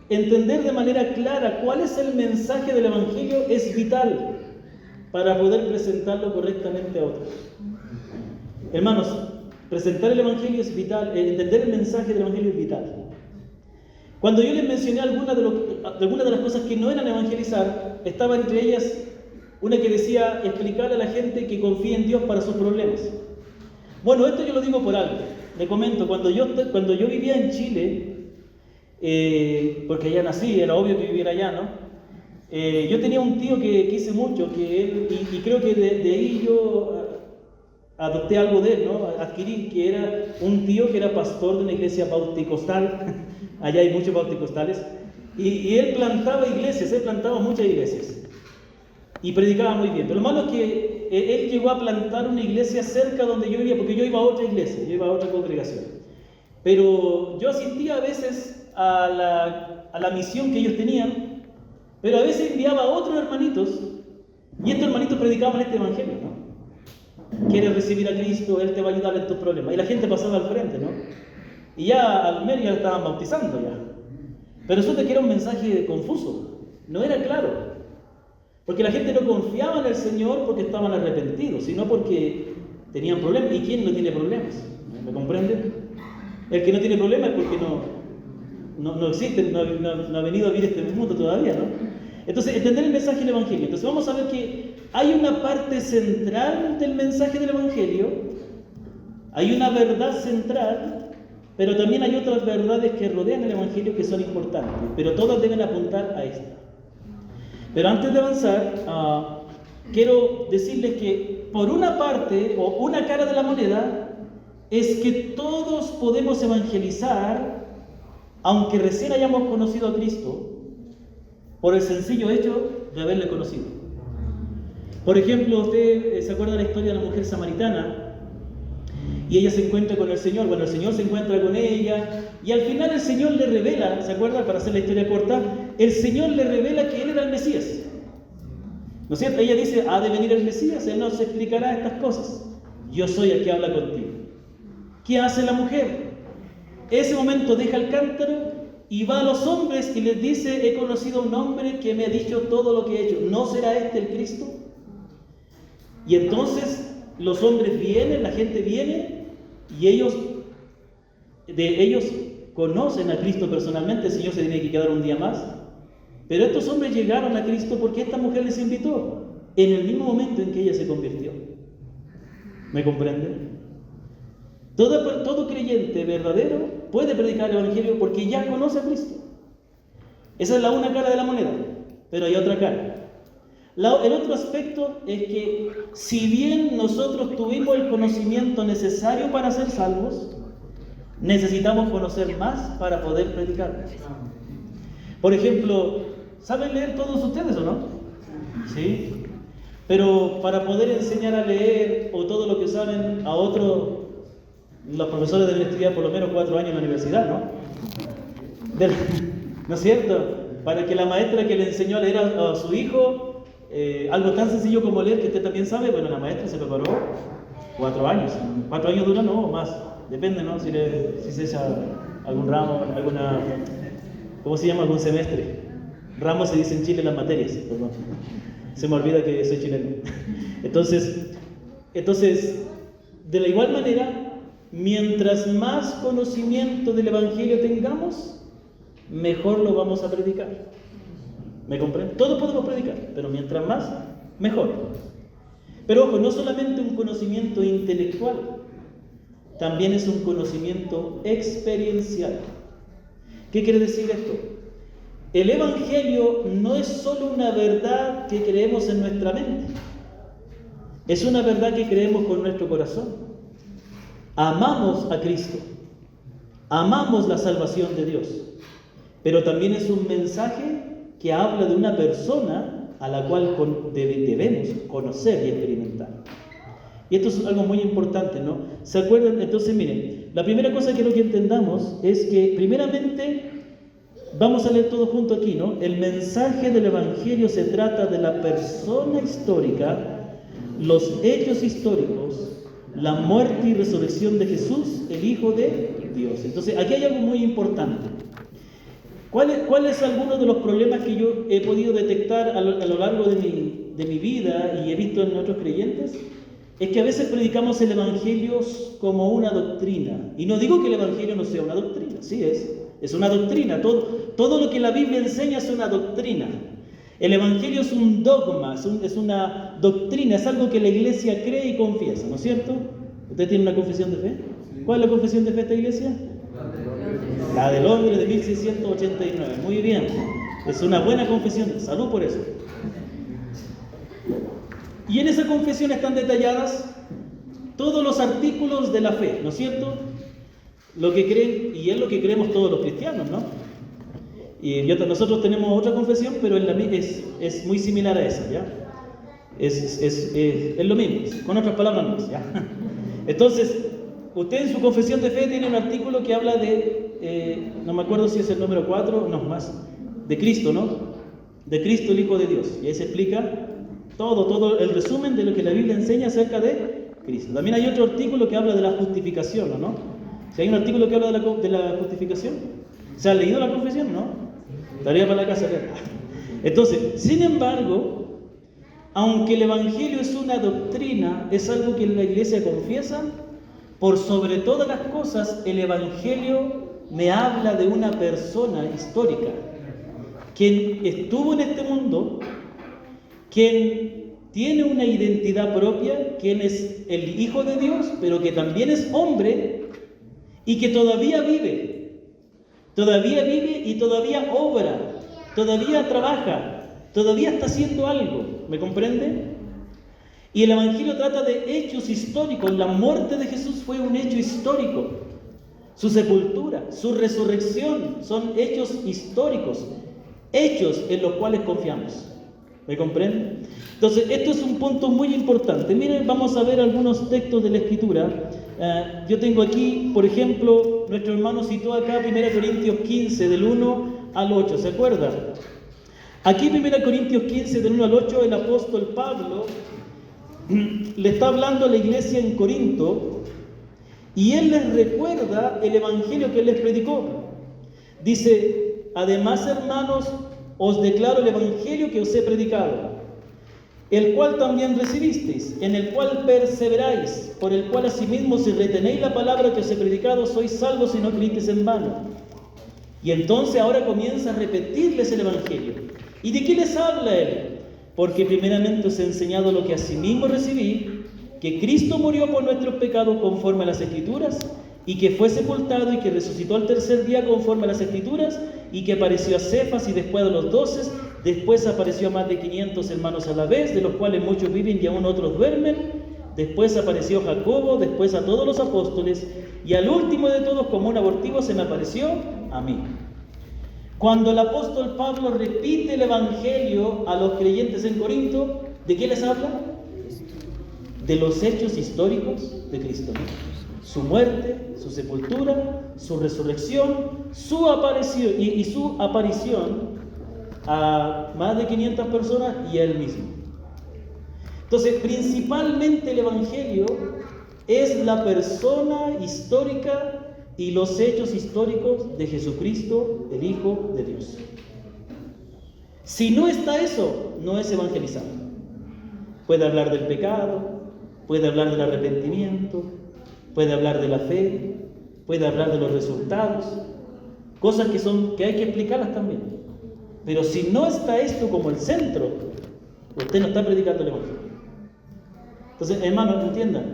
A: entender de manera clara cuál es el mensaje del Evangelio es vital para poder presentarlo correctamente a otros. Hermanos, presentar el Evangelio es vital, entender el mensaje del Evangelio es vital. Cuando yo les mencioné algunas de las cosas que no eran evangelizar, estaba entre ellas una que decía explicarle a la gente que confíe en Dios para sus problemas. Bueno, esto yo lo digo por algo. Le comento, cuando yo vivía en Chile, porque allá nací, era obvio que viviera allá, ¿no? Yo tenía un tío que quise mucho, y creo que de ahí yo adopté algo de él, ¿no? Adquirí, que era un tío que era pastor de una iglesia bauticostal. Allá hay muchos bauticostales. Y él plantaba iglesias, él plantaba muchas iglesias. Y predicaba muy bien. Pero lo malo es que él llegó a plantar una iglesia cerca donde yo vivía, porque yo iba a otra iglesia, yo iba a otra congregación. Pero yo asistía a veces a la misión que ellos tenían, pero a veces enviaba a otros hermanitos, y estos hermanitos predicaban este evangelio, ¿no? Quieres recibir a Cristo, Él te va a ayudar en tus problemas. Y la gente pasaba al frente, ¿no? Y ya al medio ya estaban bautizando ya. Pero resulta que era un mensaje confuso, no era claro. Porque la gente no confiaba en el Señor porque estaban arrepentidos, sino porque tenían problemas. ¿Y quién no tiene problemas? ¿Me comprenden? El que no tiene problemas es porque no existe, no ha venido a vivir este mundo todavía, ¿no? Entonces, entender el mensaje del Evangelio. Entonces, vamos a ver que hay una parte central del mensaje del Evangelio, hay una verdad central, pero también hay otras verdades que rodean el Evangelio que son importantes, pero todas deben apuntar a esta. Pero antes de avanzar, quiero decirles que por una parte, o una cara de la moneda, es que todos podemos evangelizar, aunque recién hayamos conocido a Cristo, por el sencillo hecho de haberle conocido. Por ejemplo, usted se acuerda de la historia de la mujer samaritana, y ella se encuentra con el Señor. Bueno, el Señor se encuentra con ella, y al final el Señor le revela, ¿se acuerda? Para hacer la historia corta, el Señor le revela que Él era el Mesías. ¿No es cierto? Ella dice, ha de venir el Mesías, Él nos explicará estas cosas. Yo soy el que habla contigo. ¿Qué hace la mujer? Ese momento deja el cántaro y va a los hombres y les dice, he conocido a un hombre que me ha dicho todo lo que he hecho. ¿No será este el Cristo? Y entonces los hombres vienen, la gente viene, y ellos conocen a Cristo personalmente. El Señor se tiene que quedar un día más. Pero estos hombres llegaron a Cristo porque esta mujer les invitó, en el mismo momento en que ella se convirtió. ¿Me comprenden? Todo creyente verdadero puede predicar el Evangelio porque ya conoce a Cristo. Esa es la una cara de la moneda, pero hay otra cara. El otro aspecto es que si bien nosotros tuvimos el conocimiento necesario para ser salvos, necesitamos conocer más para poder predicar. Por ejemplo, ¿saben leer todos ustedes o no? Sí. Pero para poder enseñar a leer o todo lo que saben a otros, los profesores deben estudiar por lo menos 4 años en la universidad, ¿no? ¿No es cierto? Para que la maestra que le enseñó a leer a su hijo algo tan sencillo como leer, que usted también sabe, bueno, la maestra se preparó 4 años. 4 años dura, no, más. Depende, ¿no? Si se echa algún ramo, alguna... ¿Cómo se llama? Algún semestre. Ramos se dice en Chile las materias, perdón. Se me olvida que soy chileno. Entonces, de la igual manera, mientras más conocimiento del Evangelio tengamos, mejor lo vamos a predicar. ¿Me comprenden? Todos podemos predicar, pero mientras más, mejor. Pero ojo, no solamente un conocimiento intelectual, también es un conocimiento experiencial. ¿Qué quiere decir esto? El Evangelio no es solo una verdad que creemos en nuestra mente, es una verdad que creemos con nuestro corazón. Amamos a Cristo, amamos la salvación de Dios, pero también es un mensaje que habla de una persona a la cual debemos conocer y experimentar. Y esto es algo muy importante, ¿no? ¿Se acuerdan? Entonces, miren, la primera cosa que quiero que entendamos es que, primeramente, vamos a leer todo junto aquí, ¿no? El mensaje del Evangelio se trata de la persona histórica, los hechos históricos, la muerte y resurrección de Jesús, el Hijo de Dios. Entonces, aquí hay algo muy importante. ¿Cuáles algunos de los problemas que yo he podido detectar a lo largo de mi vida y he visto en otros creyentes? Es que a veces predicamos el Evangelio como una doctrina. Y no digo que el Evangelio no sea una doctrina, sí es una doctrina. Todo lo que la Biblia enseña es una doctrina. El Evangelio es un dogma, es una doctrina, es algo que la iglesia cree y confiesa, ¿no es cierto? ¿Usted tiene una confesión de fe? ¿Cuál es la confesión de fe de esta iglesia? La del hombre de 1689. Muy bien, es una buena confesión. Salud por eso. Y en esa confesión están detalladas todos los artículos de la fe, ¿no es cierto? Lo que creen, y es lo que creemos todos los cristianos, ¿no? Y nosotros tenemos otra confesión, pero es muy similar a esa, ¿ya? Es lo mismo, con otras palabras más, ¿ya? Entonces, usted en su confesión de fe tiene un artículo que habla de, no me acuerdo si es el número 4, no, más, de Cristo, ¿no? De Cristo el Hijo de Dios. Y ahí se explica todo el resumen de lo que la Biblia enseña acerca de Cristo. También hay otro artículo que habla de la justificación, ¿no? Si hay un artículo que habla de la justificación, ¿se ha leído la confesión? ¿No? Tarea para la casa. Entonces, sin embargo, aunque el Evangelio es una doctrina, es algo que la Iglesia confiesa, por sobre todas las cosas, el Evangelio me habla de una persona histórica, quien estuvo en este mundo, quien tiene una identidad propia, quien es el Hijo de Dios, pero que también es hombre y que todavía vive y todavía obra, todavía trabaja, todavía está haciendo algo, ¿me comprende? Y el Evangelio trata de hechos históricos. La muerte de Jesús fue un hecho histórico, su sepultura, su resurrección son hechos históricos, hechos en los cuales confiamos, ¿me comprende? Entonces, esto es un punto muy importante. Miren, vamos a ver algunos textos de la Escritura. Yo tengo aquí, por ejemplo, nuestro hermano citó acá 1 Corintios 15, del 1 al 8, ¿se acuerda? Aquí 1 Corintios 15, del 1 al 8, el apóstol Pablo le está hablando a la iglesia en Corinto y él les recuerda el evangelio que él les predicó. Dice: además, hermanos, os declaro el evangelio que os he predicado, el cual también recibisteis, en el cual perseveráis, por el cual asimismo, si retenéis la palabra que os he predicado, sois salvos si no creísteis en vano. Y entonces ahora comienza a repetirles el evangelio. ¿Y de qué les habla él? Porque primeramente os he enseñado lo que asimismo recibí, que Cristo murió por nuestros pecados conforme a las Escrituras, y que fue sepultado y que resucitó al tercer día conforme a las Escrituras, y que apareció a Cefas y después a los 12, después apareció a más de 500 hermanos a la vez, de los cuales muchos viven y aún otros duermen, después apareció a Jacobo, después a todos los apóstoles, y al último de todos, como un abortivo, se me apareció a mí. Cuando el apóstol Pablo repite el evangelio a los creyentes en Corinto, ¿de qué les habla? De los hechos históricos de Cristo. Su muerte, su sepultura, su resurrección, su aparición y su aparición a más de 500 personas y a él mismo. Entonces, principalmente el evangelio es la persona histórica y los hechos históricos de Jesucristo, el Hijo de Dios. Si no está eso, no es evangelizar. Puede hablar del pecado, puede hablar del arrepentimiento, puede hablar de la fe, puede hablar de los resultados, cosas que hay que explicarlas también. Pero si no está esto como el centro, usted no está predicando el evangelio. Entonces, hermanos, entiendan,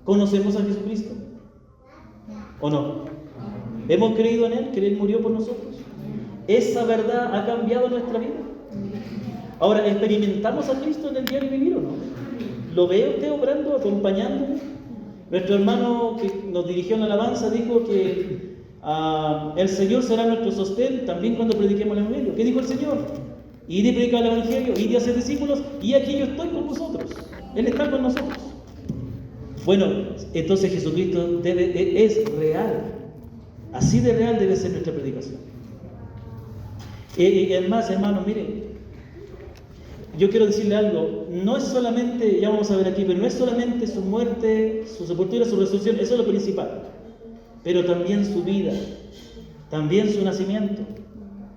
A: ¿conocemos a Jesucristo? ¿O no? ¿Hemos creído en Él, que Él murió por nosotros? ¿Esa verdad ha cambiado nuestra vida? Ahora, ¿experimentamos a Cristo en el diario vivir o no? ¿Lo ve usted obrando, acompañándonos? Nuestro hermano que nos dirigió en la alabanza dijo que el Señor será nuestro sostén también cuando prediquemos el Evangelio. ¿Qué dijo el Señor? Id y predicar el Evangelio, id y hacer discípulos, y aquí yo estoy con vosotros. Él está con nosotros. Bueno, entonces Jesucristo es real. Así de real debe ser nuestra predicación. Es más, hermanos, miren, yo quiero decirle algo. No es solamente, ya vamos a ver aquí, pero no es solamente su muerte, su sepultura, su resurrección, eso es lo principal. Pero también su vida, también su nacimiento,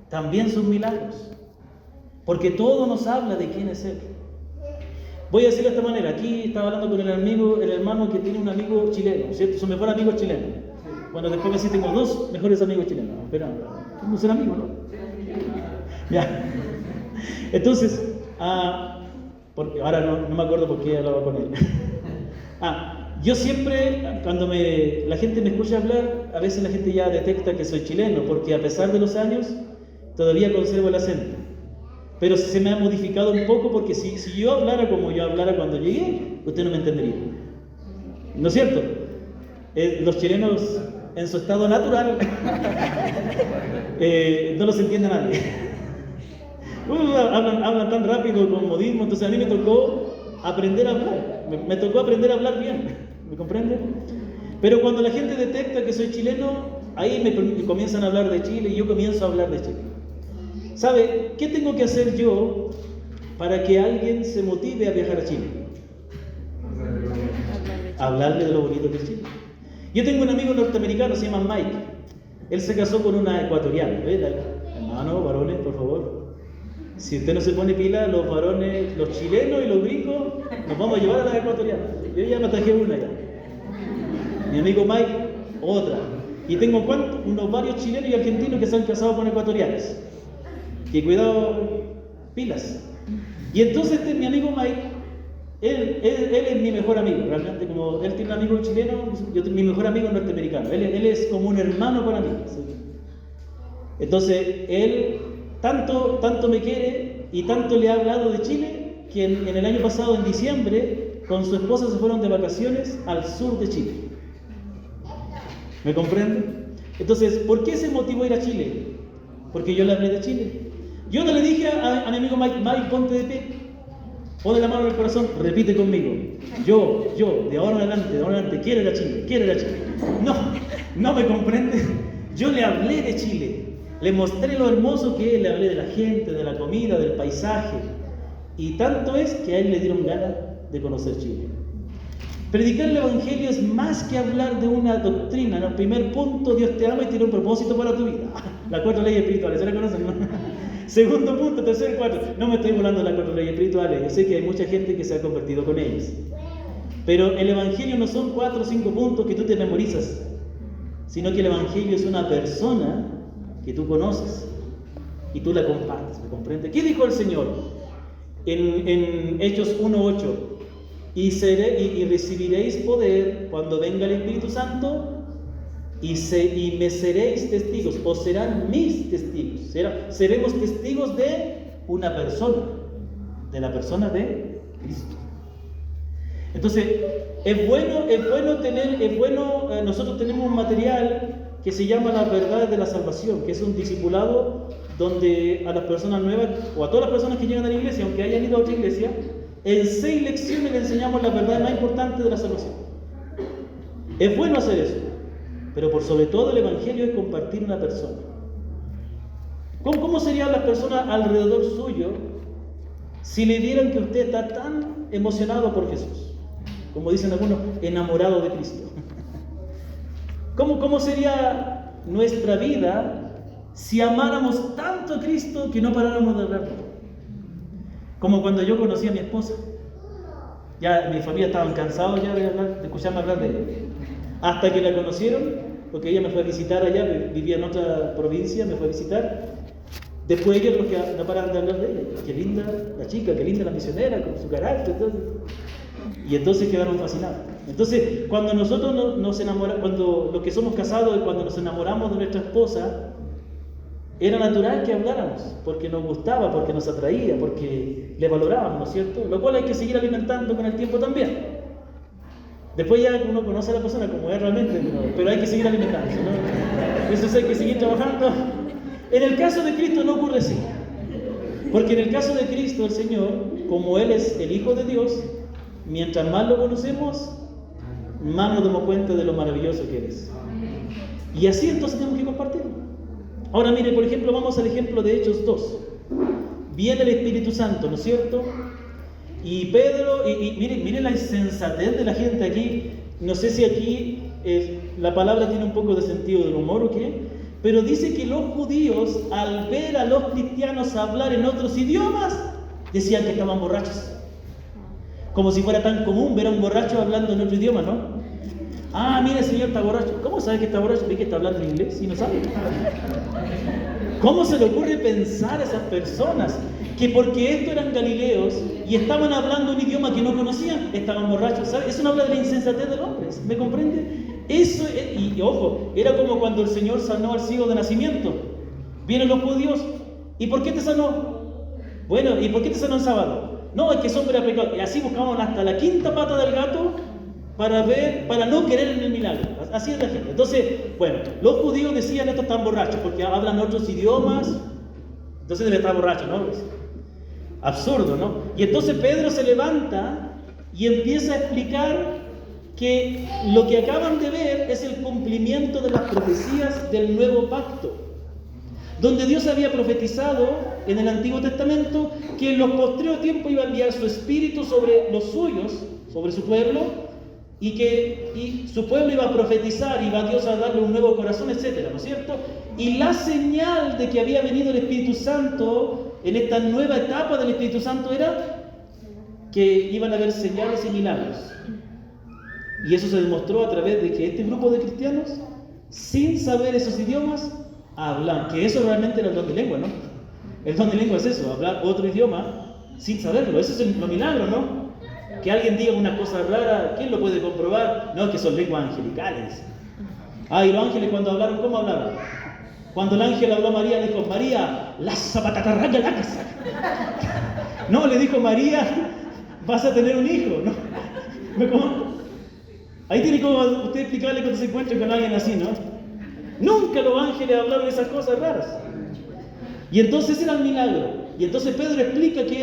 A: también sus milagros. Porque todo nos habla de quién es Él. Voy a decirlo de esta manera. Aquí estaba hablando con el hermano que tiene un amigo chileno, ¿cierto? Su mejor amigo chileno. Bueno, después me decís, tengo 2 mejores amigos chilenos. Pero no ser amigos, ¿no? Ya. Entonces, porque ahora no me acuerdo por qué hablaba con él. Yo siempre, cuando la gente me escucha hablar, a veces la gente ya detecta que soy chileno, porque a pesar de los años, todavía conservo el acento. Pero se me ha modificado un poco, porque si yo hablara como yo hablara cuando llegué, usted no me entendería. ¿No es cierto? Los chilenos en su estado natural No los entiende nadie. Hablan tan rápido con modismo, entonces a mí me tocó aprender a hablar. Me tocó aprender a hablar bien, ¿me comprende? Pero cuando la gente detecta que soy chileno, ahí me comienzan a hablar de Chile y yo comienzo a hablar de Chile. ¿Sabe qué tengo que hacer yo para que alguien se motive a viajar a Chile? Hablarle de lo bonito que es Chile. Yo tengo un amigo norteamericano, se llama Mike. Él se casó con una ecuatoriana. Hermano, varones, por favor. Si usted no se pone pila, los varones, los chilenos y los gringos, nos vamos a llevar a las ecuatorianas. Yo ya me atajé una ya. Mi amigo Mike, otra. Y tengo unos varios chilenos y argentinos que se han casado con ecuatorianos. Que cuidado, pilas. Y entonces mi amigo Mike, él es mi mejor amigo, realmente, como él tiene un amigo chileno, mi mejor amigo norteamericano. Él es como un hermano para mí. Entonces, él tanto me quiere y tanto le ha hablado de Chile, que en el año pasado, en diciembre, con su esposa se fueron de vacaciones al sur de Chile. ¿Me comprende? Entonces, ¿por qué se motivó a ir a Chile? Porque yo le hablé de Chile. Yo no le dije a mi amigo Mike, ponte de pie, pone la mano en el corazón, repite conmigo. Yo, de ahora en adelante, quiero ir a Chile. No me comprende. Yo le hablé de Chile, le mostré lo hermoso que es, le hablé de la gente, de la comida, del paisaje. Y tanto es que a él le dieron ganas de conocer Chile. Predicar el Evangelio es más que hablar de una doctrina. En el primer punto, Dios te ama y tiene un propósito para tu vida. Las 4 leyes espirituales, ¿se la conocen? Segundo punto, tercero y cuarto. No me estoy volando las 4 leyes espirituales. Yo sé que hay mucha gente que se ha convertido con ellas. Pero el Evangelio no son 4 o 5 puntos que tú te memorizas, sino que el Evangelio es una persona que tú conoces y tú la compartes. ¿Me comprende? ¿Qué dijo el Señor en Hechos 1:8? Y recibiréis poder cuando venga el Espíritu Santo y me seréis testigos, o serán mis testigos. Seremos testigos de una persona, de la persona de Cristo. Entonces, nosotros tenemos un material que se llama Las Verdades de la Salvación, que es un discipulado donde a las personas nuevas, o a todas las personas que llegan a la iglesia, aunque hayan ido a otra iglesia, en 6 lecciones le enseñamos las verdades más importantes de la salvación. Es bueno hacer eso, pero por sobre todo el Evangelio es compartir una persona. ¿Cómo serían las personas alrededor suyo si le vieran que usted está tan emocionado por Jesús? Como dicen algunos, enamorado de Cristo. ¿Cómo sería nuestra vida si amáramos tanto a Cristo que no paráramos de hablarlo? Como cuando yo conocí a mi esposa. Ya mi familia estaban cansados ya de escucharme hablar de ella. Hasta que la conocieron, porque ella me fue a visitar allá, vivía en otra provincia, me fue a visitar. Después ellos los que no paraban de hablar de ella. Qué linda la chica, qué linda la misionera, con su carácter. Y entonces quedaron fascinados. Entonces, cuando nosotros nos enamoramos, cuando los que somos casados y cuando nos enamoramos de nuestra esposa, era natural que habláramos, porque nos gustaba, porque nos atraía, porque le valorábamos, ¿no es cierto? Lo cual hay que seguir alimentando con el tiempo también. Después ya uno conoce a la persona como es realmente, pero hay que seguir alimentando, ¿no? Eso hay que seguir trabajando. En el caso de Cristo no ocurre así. Porque en el caso de Cristo, el Señor, como Él es el Hijo de Dios, mientras más lo conocemos, más nos damos cuenta de lo maravilloso que Él es. Y así entonces tenemos que compartirlo. Ahora mire, por ejemplo, vamos al ejemplo de Hechos 2. Viene el Espíritu Santo, ¿no es cierto? Y Pedro, y mire la insensatez de la gente aquí. No sé si aquí la palabra tiene un poco de sentido del humor o qué, pero dice que los judíos, al ver a los cristianos hablar en otros idiomas, decían que estaban borrachos. Como si fuera tan común ver a un borracho hablando en otro idioma, ¿no? Ah, mira, el Señor está borracho. ¿Cómo sabe que está borracho? ¿Ve que está hablando en inglés y no sabe? ¿Cómo se le ocurre pensar a esas personas que porque estos eran galileos y estaban hablando un idioma que no conocían, estaban borrachos? ¿Sabe? Eso no habla de la insensatez del hombre, ¿me comprende? Eso, y ojo, era como cuando el Señor sanó al ciego de nacimiento. Vienen los judíos, ¿y por qué te sanó? Bueno, ¿y por qué te sanó el sábado? No, es que es hombre a pecado. Y así buscaban hasta la quinta pata del gato para no creer en el milagro. Así es la gente. Entonces, bueno, los judíos decían, estos están borrachos porque hablan otros idiomas, entonces debe estar borracho, ¿no? Absurdo, ¿no? Y entonces Pedro se levanta y empieza a explicar que lo que acaban de ver es el cumplimiento de las profecías del nuevo pacto, donde Dios había profetizado en el Antiguo Testamento que en los posteriores tiempos iba a enviar su Espíritu sobre los suyos, sobre su pueblo, y su pueblo iba a profetizar, iba Dios a darle un nuevo corazón, etcétera, ¿no es cierto? Y la señal de que había venido el Espíritu Santo en esta nueva etapa del Espíritu Santo era que iban a haber señales y milagros. Y eso se demostró a través de que este grupo de cristianos, sin saber esos idiomas, hablan, que eso realmente era el don de lengua, ¿no? El don de lengua es eso, hablar otro idioma sin saberlo. Eso es lo milagro, ¿no? Que alguien diga una cosa rara, ¿quién lo puede comprobar? No, que son lenguas angelicales. Y los ángeles cuando hablaron, ¿cómo hablaban? Cuando el ángel habló a María, le dijo, María, la zapatatarraca la casa. No, le dijo, María, vas a tener un hijo, ¿no? Ahí tiene como usted explicarle cuando se encuentre con alguien así, ¿no? Nunca los ángeles hablaron esas cosas raras. Y entonces era el milagro. Y entonces Pedro explica que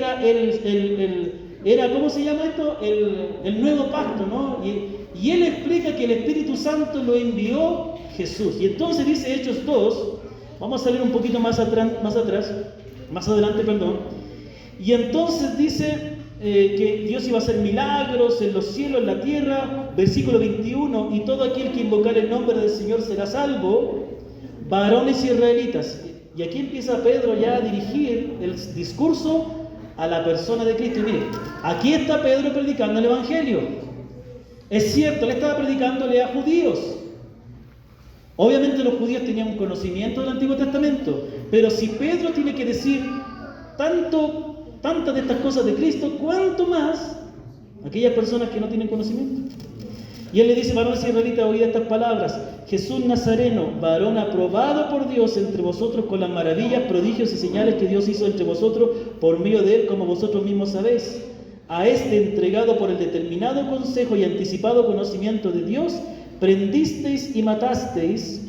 A: era ¿cómo se llama esto? El nuevo pacto, ¿no? Y él explica que el Espíritu Santo lo envió Jesús. Y entonces dice Hechos 2, vamos a salir un poquito más adelante. Y entonces dice que Dios iba a hacer milagros en los cielos, en la tierra, versículo 21, y todo aquel que invocar el nombre del Señor será salvo, varones israelitas. Y aquí empieza Pedro ya a dirigir el discurso a la persona de Cristo. Y mire, aquí está Pedro predicando el Evangelio. Es cierto, él estaba predicándole a judíos. Obviamente los judíos tenían un conocimiento del Antiguo Testamento, pero si Pedro tiene que decir tantas de estas cosas de Cristo, ¿cuánto más aquellas personas que no tienen conocimiento? Y él le dice, varones israelitas, oíd estas palabras: Jesús Nazareno, varón aprobado por Dios entre vosotros con las maravillas, prodigios y señales que Dios hizo entre vosotros por medio de él, como vosotros mismos sabéis. A este entregado por el determinado consejo y anticipado conocimiento de Dios, prendisteis y matasteis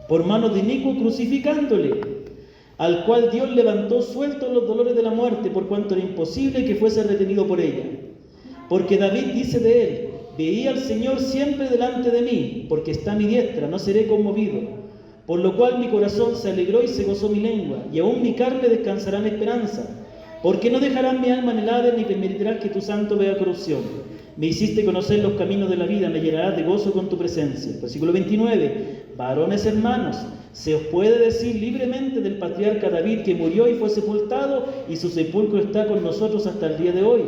A: por mano de inicuo, crucificándole, al cual Dios levantó suelto en los dolores de la muerte, por cuanto era imposible que fuese retenido por ella. Porque David dice de él: veía al Señor siempre delante de mí, porque está a mi diestra, no seré conmovido. Por lo cual mi corazón se alegró y se gozó mi lengua, y aún mi carne descansará en esperanza. Porque no dejarán mi alma en el Hades, ni permitirás que tu santo vea corrupción. Me hiciste conocer los caminos de la vida, me llenarás de gozo con tu presencia. Versículo 29. Varones hermanos, se os puede decir libremente del patriarca David, que murió y fue sepultado, y su sepulcro está con nosotros hasta el día de hoy.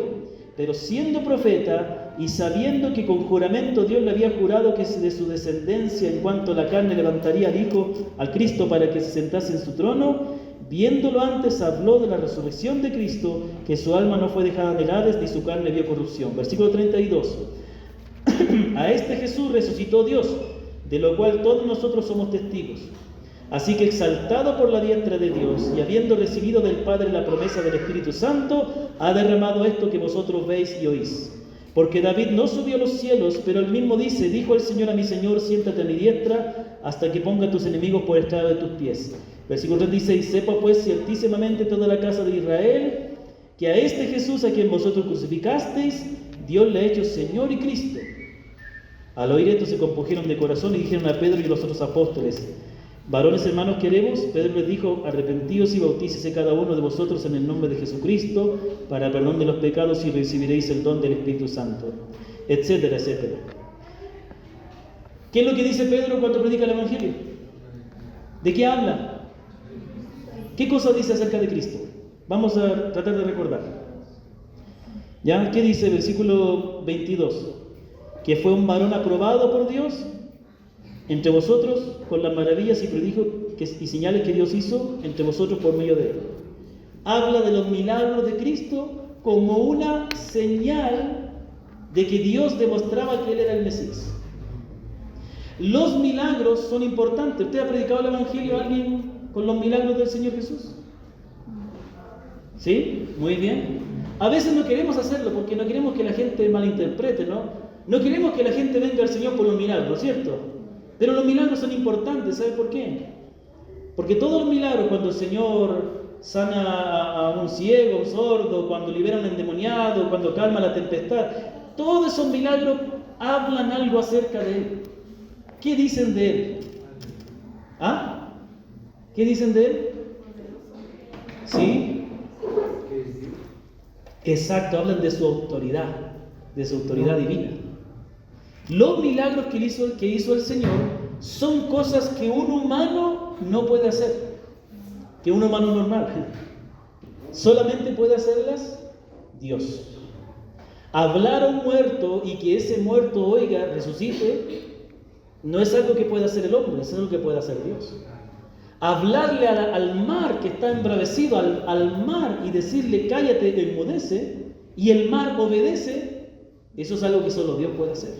A: Pero siendo profeta y sabiendo que con juramento Dios le había jurado que de su descendencia en cuanto a la carne levantaría al Hijo, al Cristo, para que se sentase en su trono, viéndolo antes habló de la resurrección de Cristo, que su alma no fue dejada en el Hades, ni su carne vio corrupción. Versículo 32. A este Jesús resucitó Dios, de lo cual todos nosotros somos testigos. Así que exaltado por la diestra de Dios y habiendo recibido del Padre la promesa del Espíritu Santo, ha derramado esto que vosotros veis y oís. Porque David no subió a los cielos, pero él mismo dice: dijo el Señor a mi Señor, siéntate a mi diestra hasta que ponga a tus enemigos por estrado de tus pies. Versículo 36. Sepa pues ciertísimamente toda la casa de Israel que a este Jesús a quien vosotros crucificasteis, Dios le ha hecho Señor y Cristo. Al oír esto se compungieron de corazón y dijeron a Pedro y a los otros apóstoles: varones hermanos, queremos. Pedro les dijo: arrepentíos y bautícese cada uno de vosotros en el nombre de Jesucristo para perdón de los pecados, y recibiréis el don del Espíritu Santo, etcétera, etcétera. ¿Qué es lo que dice Pedro cuando predica el Evangelio? ¿De qué habla? ¿Qué cosa dice acerca de Cristo? Vamos a tratar de recordar. ¿Ya? ¿Qué dice el versículo 22? Que fue un varón aprobado por Dios entre vosotros con las maravillas y prodigios y señales que Dios hizo entre vosotros por medio de él. Habla de los milagros de Cristo como una señal de que Dios demostraba que él era el Mesías. Los milagros son importantes. ¿Usted ha predicado el Evangelio a alguien con los milagros del Señor Jesús? ¿Sí? Muy bien. A veces no queremos hacerlo porque no queremos que la gente malinterprete, ¿no? No queremos que la gente venga al Señor por los milagros, ¿cierto? Pero los milagros son importantes, ¿sabe por qué? Porque todos los milagros, cuando el Señor sana a un ciego, a un sordo, cuando libera a un endemoniado, cuando calma la tempestad, todos esos milagros hablan algo acerca de Él. ¿Qué dicen de Él? ¿Ah? ¿Qué dicen de Él? ¿Sí? Exacto, hablan de su autoridad divina. Los milagros que hizo el Señor son cosas que un humano no puede hacer, que un humano normal. Solamente puede hacerlas Dios. Hablar a un muerto y que ese muerto oiga, resucite, no es algo que pueda hacer el hombre, es algo que puede hacer Dios. Hablarle al mar que está embravecido, al mar, y decirle cállate, enmudece, y el mar obedece, eso es algo que solo Dios puede hacer.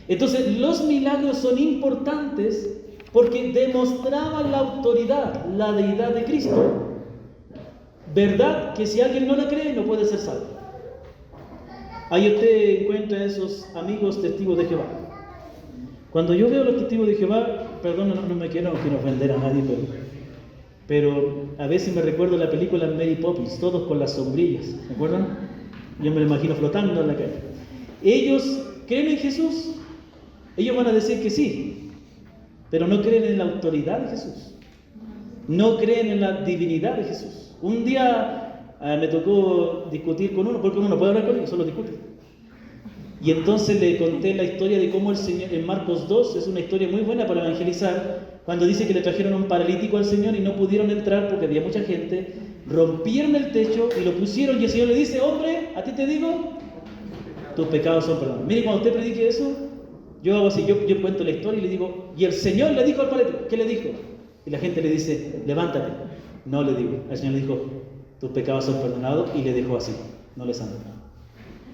A: Entonces los milagros son importantes porque demostraban la autoridad, la deidad de Cristo. ¿Verdad? Que si alguien no la cree no puede ser salvo. Ahí usted encuentra esos amigos testigos de Jehová. Cuando yo veo a los testigos de Jehová, perdón, no me quiero ofender a nadie, pero a veces me recuerdo la película Mary Poppins, todos con las sombrillas, ¿se acuerdan? Yo me lo imagino flotando en la calle. Ellos creen en Jesús, ellos van a decir que sí, pero no creen en la autoridad de Jesús, no creen en la divinidad de Jesús. Un día me tocó discutir con uno, porque uno no puede hablar con él, solo discute. Y entonces le conté la historia de cómo el Señor, en Marcos 2, es una historia muy buena para evangelizar, cuando dice que le trajeron un paralítico al Señor y no pudieron entrar porque había mucha gente, rompieron el techo y lo pusieron y el Señor le dice, hombre, a ti te digo, tus pecados son perdonados. Mire, cuando usted predique eso, yo hago así, yo cuento la historia y le digo, y el Señor le dijo al paralítico, ¿qué le dijo? Y la gente le dice, levántate. No le digo, el Señor le dijo, tus pecados son perdonados, y le dejó así, no le sanó.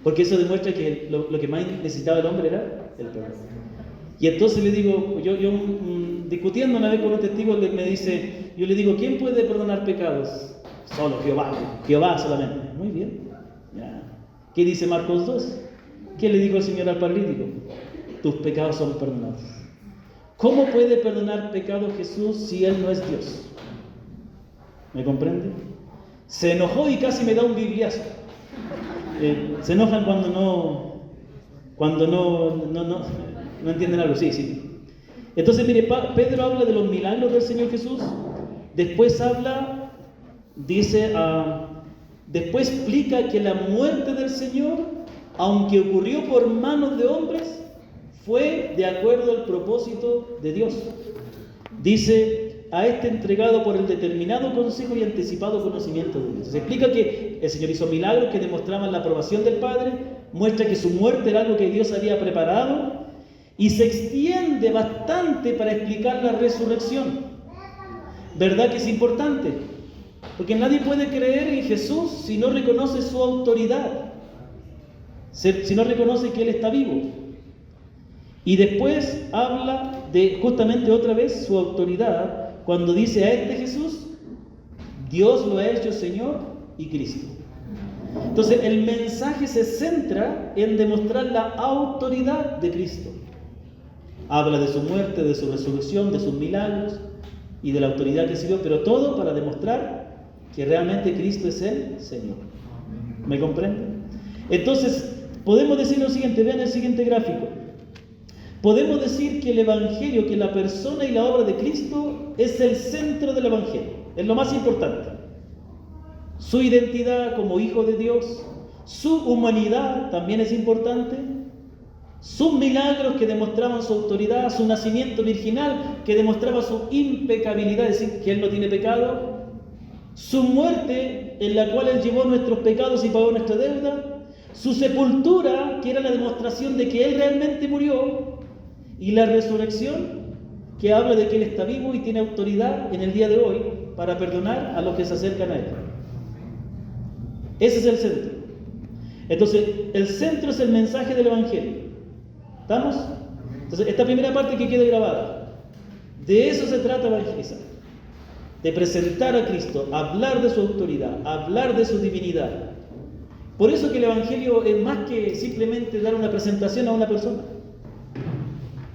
A: Porque eso demuestra que lo que más necesitaba el hombre era el perdón. Y entonces le digo, yo discutiendo una vez con un testigo, me dice, yo le digo, ¿quién puede perdonar pecados? Solo Jehová solamente. Muy bien. Ya. ¿Qué dice Marcos 2? ¿Qué le dijo el Señor al paralítico? Tus pecados son perdonados. ¿Cómo puede perdonar pecados Jesús si Él no es Dios? ¿Me comprende? Se enojó y casi me da un bibliazo. Se enojan cuando no entienden algo. Sí. Entonces, mire, Pedro habla de los milagros del Señor Jesús. Después después explica que la muerte del Señor, aunque ocurrió por manos de hombres, fue de acuerdo al propósito de Dios. Dice, a este entregado por el determinado consejo y anticipado conocimiento de Dios. Se explica que el Señor hizo milagros que demostraban la aprobación del Padre, muestra que su muerte era algo que Dios había preparado, y se extiende bastante para explicar la resurrección. ¿Verdad que es importante? Porque nadie puede creer en Jesús si no reconoce su autoridad, si no reconoce que Él está vivo. Y después habla de justamente otra vez su autoridad, cuando dice a este Jesús, Dios lo ha hecho Señor y Cristo. Entonces el mensaje se centra en demostrar la autoridad de Cristo. Habla de su muerte, de su resurrección, de sus milagros y de la autoridad que sirvió, pero todo para demostrar que realmente Cristo es el Señor. ¿Me comprenden? Entonces podemos decir lo siguiente, vean el siguiente gráfico. Podemos decir que el Evangelio, que la persona y la obra de Cristo es el centro del Evangelio, es lo más importante. Su identidad como Hijo de Dios, su humanidad también es importante, sus milagros que demostraban su autoridad, su nacimiento virginal que demostraba su impecabilidad, es decir, que Él no tiene pecado, su muerte en la cual Él llevó nuestros pecados y pagó nuestra deuda, su sepultura que era la demostración de que Él realmente murió, y la resurrección, que habla de que Él está vivo y tiene autoridad en el día de hoy para perdonar a los que se acercan a Él. Ese es el centro. Entonces, el centro es el mensaje del Evangelio. ¿Estamos? Entonces, esta primera parte que quede grabada. De eso se trata evangelizar. De presentar a Cristo, hablar de su autoridad, hablar de su divinidad. Por eso que el Evangelio es más que simplemente dar una presentación a una persona.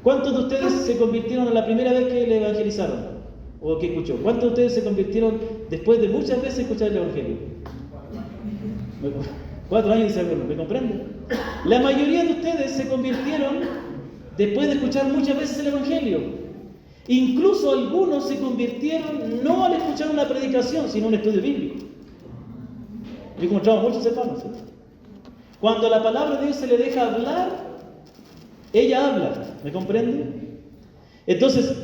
A: ¿Cuántos de ustedes se convirtieron a la primera vez que le evangelizaron? ¿O que escuchó? ¿Cuántos de ustedes se convirtieron después de muchas veces escuchar el Evangelio? 4 años dice alguno, ¿me comprende? La mayoría de ustedes se convirtieron después de escuchar muchas veces el Evangelio. Incluso algunos se convirtieron no al escuchar una predicación, sino un estudio bíblico. Yo he encontrado muchos hermanos. Cuando la palabra de Dios se le deja hablar, ella habla, ¿me comprende? Entonces,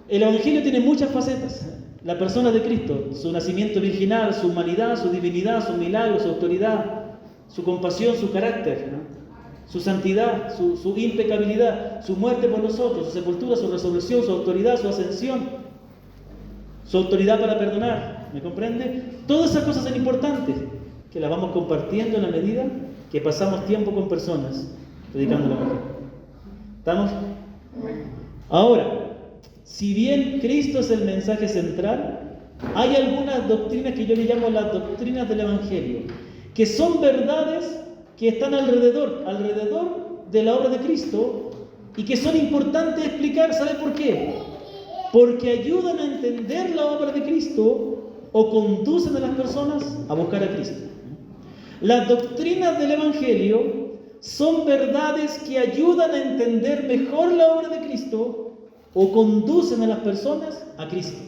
A: el Evangelio tiene muchas facetas. La persona de Cristo, su nacimiento virginal, su humanidad, su divinidad, su milagro, su autoridad, su compasión, su carácter, ¿no? Su santidad, su impecabilidad, su muerte por nosotros, su sepultura, su resurrección, su autoridad, su ascensión, su autoridad para perdonar, ¿me comprende? Todas esas cosas son importantes, que las vamos compartiendo en la medida que pasamos tiempo con personas predicando la Evangelio. ¿Estamos? Ahora, si bien Cristo es el mensaje central, hay algunas doctrinas que yo le llamo las doctrinas del Evangelio, que son verdades que están alrededor de la obra de Cristo y que son importantes explicar. ¿Sabe por qué? Porque ayudan a entender la obra de Cristo o conducen a las personas a buscar a Cristo. Las doctrinas del Evangelio son verdades que ayudan a entender mejor la obra de Cristo o conducen a las personas a Cristo.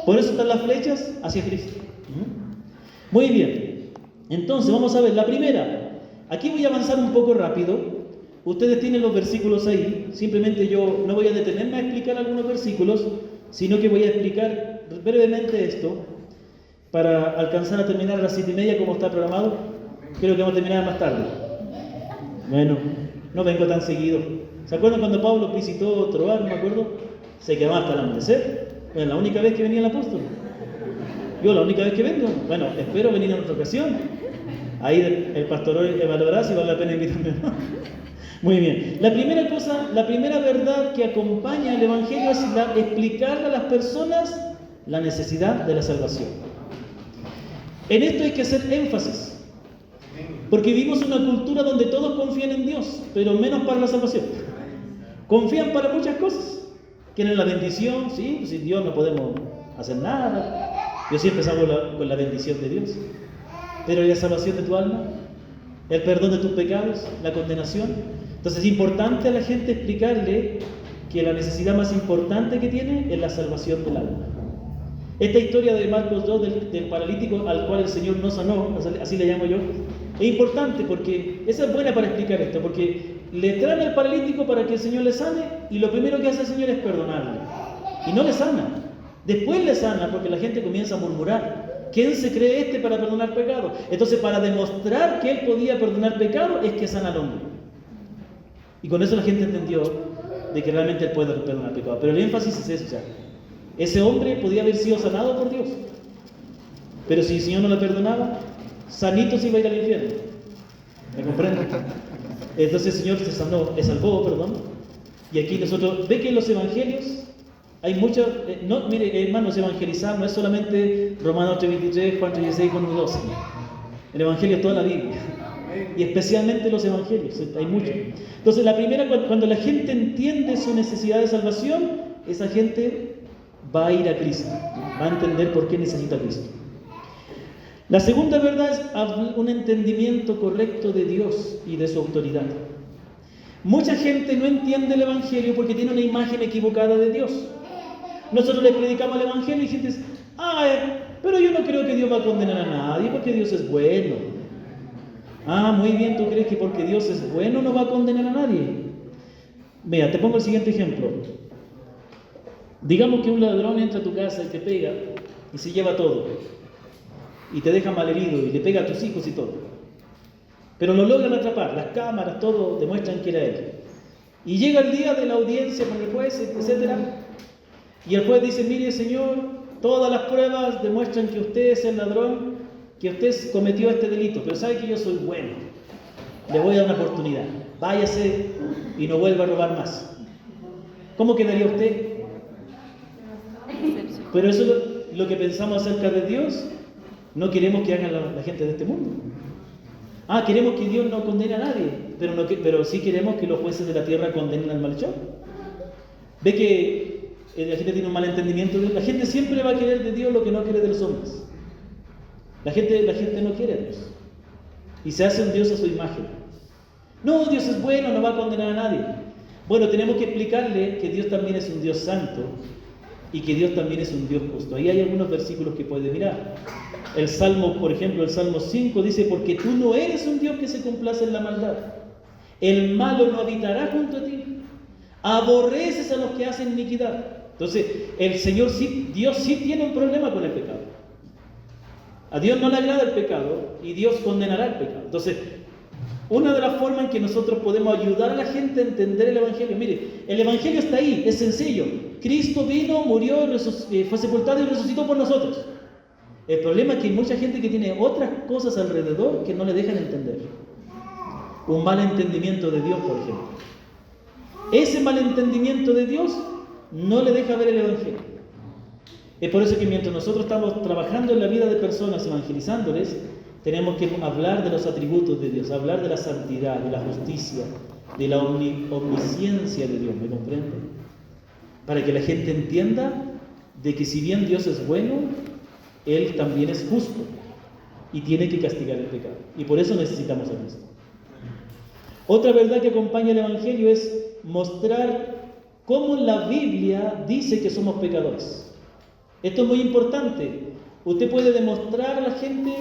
A: Por eso están las flechas hacia Cristo. Muy bien. Entonces, vamos a ver, la primera. Aquí voy a avanzar un poco rápido. Ustedes tienen los versículos ahí. Simplemente yo no voy a detenerme a explicar algunos versículos, sino que voy a explicar brevemente esto para alcanzar a terminar a las 7:30 como está programado. Creo que vamos a terminar más tarde. Bueno, no vengo tan seguido. ¿Se acuerdan cuando Pablo visitó Troas? No me acuerdo. Se quedó hasta el amanecer. Es la única vez que venía el apóstol. Yo la única vez que vengo. Bueno, espero venir en otra ocasión. Ahí el pastor evaluará si vale la pena invitarme o no. Muy bien. La primera cosa, la primera verdad que acompaña el Evangelio es explicarle a las personas la necesidad de la salvación. En esto hay que hacer énfasis. Porque vivimos en una cultura donde todos confían en Dios, pero menos para la salvación. Confían para muchas cosas. Quieren la bendición, sí, pues sin Dios no podemos hacer nada. Yo siempre salgo con la bendición de Dios. Pero ¿y la salvación de tu alma? ¿El perdón de tus pecados? ¿La condenación? Entonces es importante a la gente explicarle que la necesidad más importante que tiene es la salvación del alma. Esta historia de Marcos 2 del paralítico al cual el Señor no sanó, así le llamo yo, es importante porque esa es buena para explicar esto, porque le traen al paralítico para que el Señor le sane y lo primero que hace el Señor es perdonarle. Y no le sana. Después le sana porque la gente comienza a murmurar. ¿Quién se cree este para perdonar pecado? Entonces, para demostrar que él podía perdonar pecado, es que sana al hombre. Y con eso la gente entendió de que realmente él puede perdonar pecado. Pero el énfasis es eso, ya. Ese hombre podía haber sido sanado por Dios. Pero si el Señor no le perdonaba, sanito se iba a ir al infierno. ¿Me comprenden? Entonces el Señor le salvó, perdón. Y aquí nosotros, ve que en los evangelios hay muchas, mire hermanos, evangelizar no es solamente Romanos 8:23, Juan 3:16, Juan 1:12. El evangelio es toda la Biblia. Y especialmente los evangelios, hay muchos. Entonces la primera, cuando la gente entiende su necesidad de salvación, esa gente va a ir a Cristo, va a entender por qué necesita a Cristo. La segunda verdad es un entendimiento correcto de Dios y de su autoridad. Mucha gente no entiende el evangelio porque tiene una imagen equivocada de Dios. Nosotros les predicamos el evangelio y gente dice, pero yo no creo que Dios va a condenar a nadie porque Dios es bueno. Muy bien, ¿tú crees que porque Dios es bueno no va a condenar a nadie? Mira, te pongo el siguiente ejemplo. Digamos que un ladrón entra a tu casa y te pega y se lleva todo. Y te deja malherido y le pega a tus hijos y todo. Pero lo logran atrapar, las cámaras, todo demuestran que era él. Y llega el día de la audiencia con el juez, etc. Y el juez dice, mire señor, todas las pruebas demuestran que usted es el ladrón, que usted cometió este delito, pero sabe que yo soy bueno. Le voy a dar una oportunidad. Váyase y no vuelva a robar más. ¿Cómo quedaría usted? Pero eso es lo que pensamos acerca de Dios. no queremos que hagan la gente de este mundo. Queremos que Dios no condene a nadie, pero sí queremos que los jueces de la tierra condenen al malhechor. Ve que la gente tiene un mal entendimiento de Dios. La gente siempre va a querer de Dios lo que no quiere de los hombres. La gente no quiere a Dios. Y se hace un Dios a su imagen. No, Dios es bueno, no va a condenar a nadie. Bueno, tenemos que explicarle que Dios también es un Dios santo y que Dios también es un Dios justo. Ahí hay algunos versículos que puede mirar. El Salmo, por ejemplo, el Salmo 5 dice: porque tú no eres un Dios que se complace en la maldad. El malo no habitará junto a ti. Aborreces a los que hacen iniquidad. Entonces, Dios sí tiene un problema con el pecado. A Dios no le agrada el pecado y Dios condenará el pecado. Entonces, una de las formas en que nosotros podemos ayudar a la gente a entender el Evangelio, mire, el Evangelio está ahí, es sencillo. Cristo vino, murió, fue sepultado y resucitó por nosotros. El problema es que hay mucha gente que tiene otras cosas alrededor que no le dejan entender. Un mal entendimiento de Dios, por ejemplo. Ese mal entendimiento de Dios no le deja ver el Evangelio. Es por eso que mientras nosotros estamos trabajando en la vida de personas, evangelizándoles, tenemos que hablar de los atributos de Dios, hablar de la santidad, de la justicia, de la omnisciencia de Dios, ¿me comprende? Para que la gente entienda de que si bien Dios es bueno, Él también es justo y tiene que castigar el pecado. Y por eso necesitamos a Cristo. Otra verdad que acompaña el Evangelio es mostrar cómo la Biblia dice que somos pecadores. Esto es muy importante. Usted puede demostrar a la gente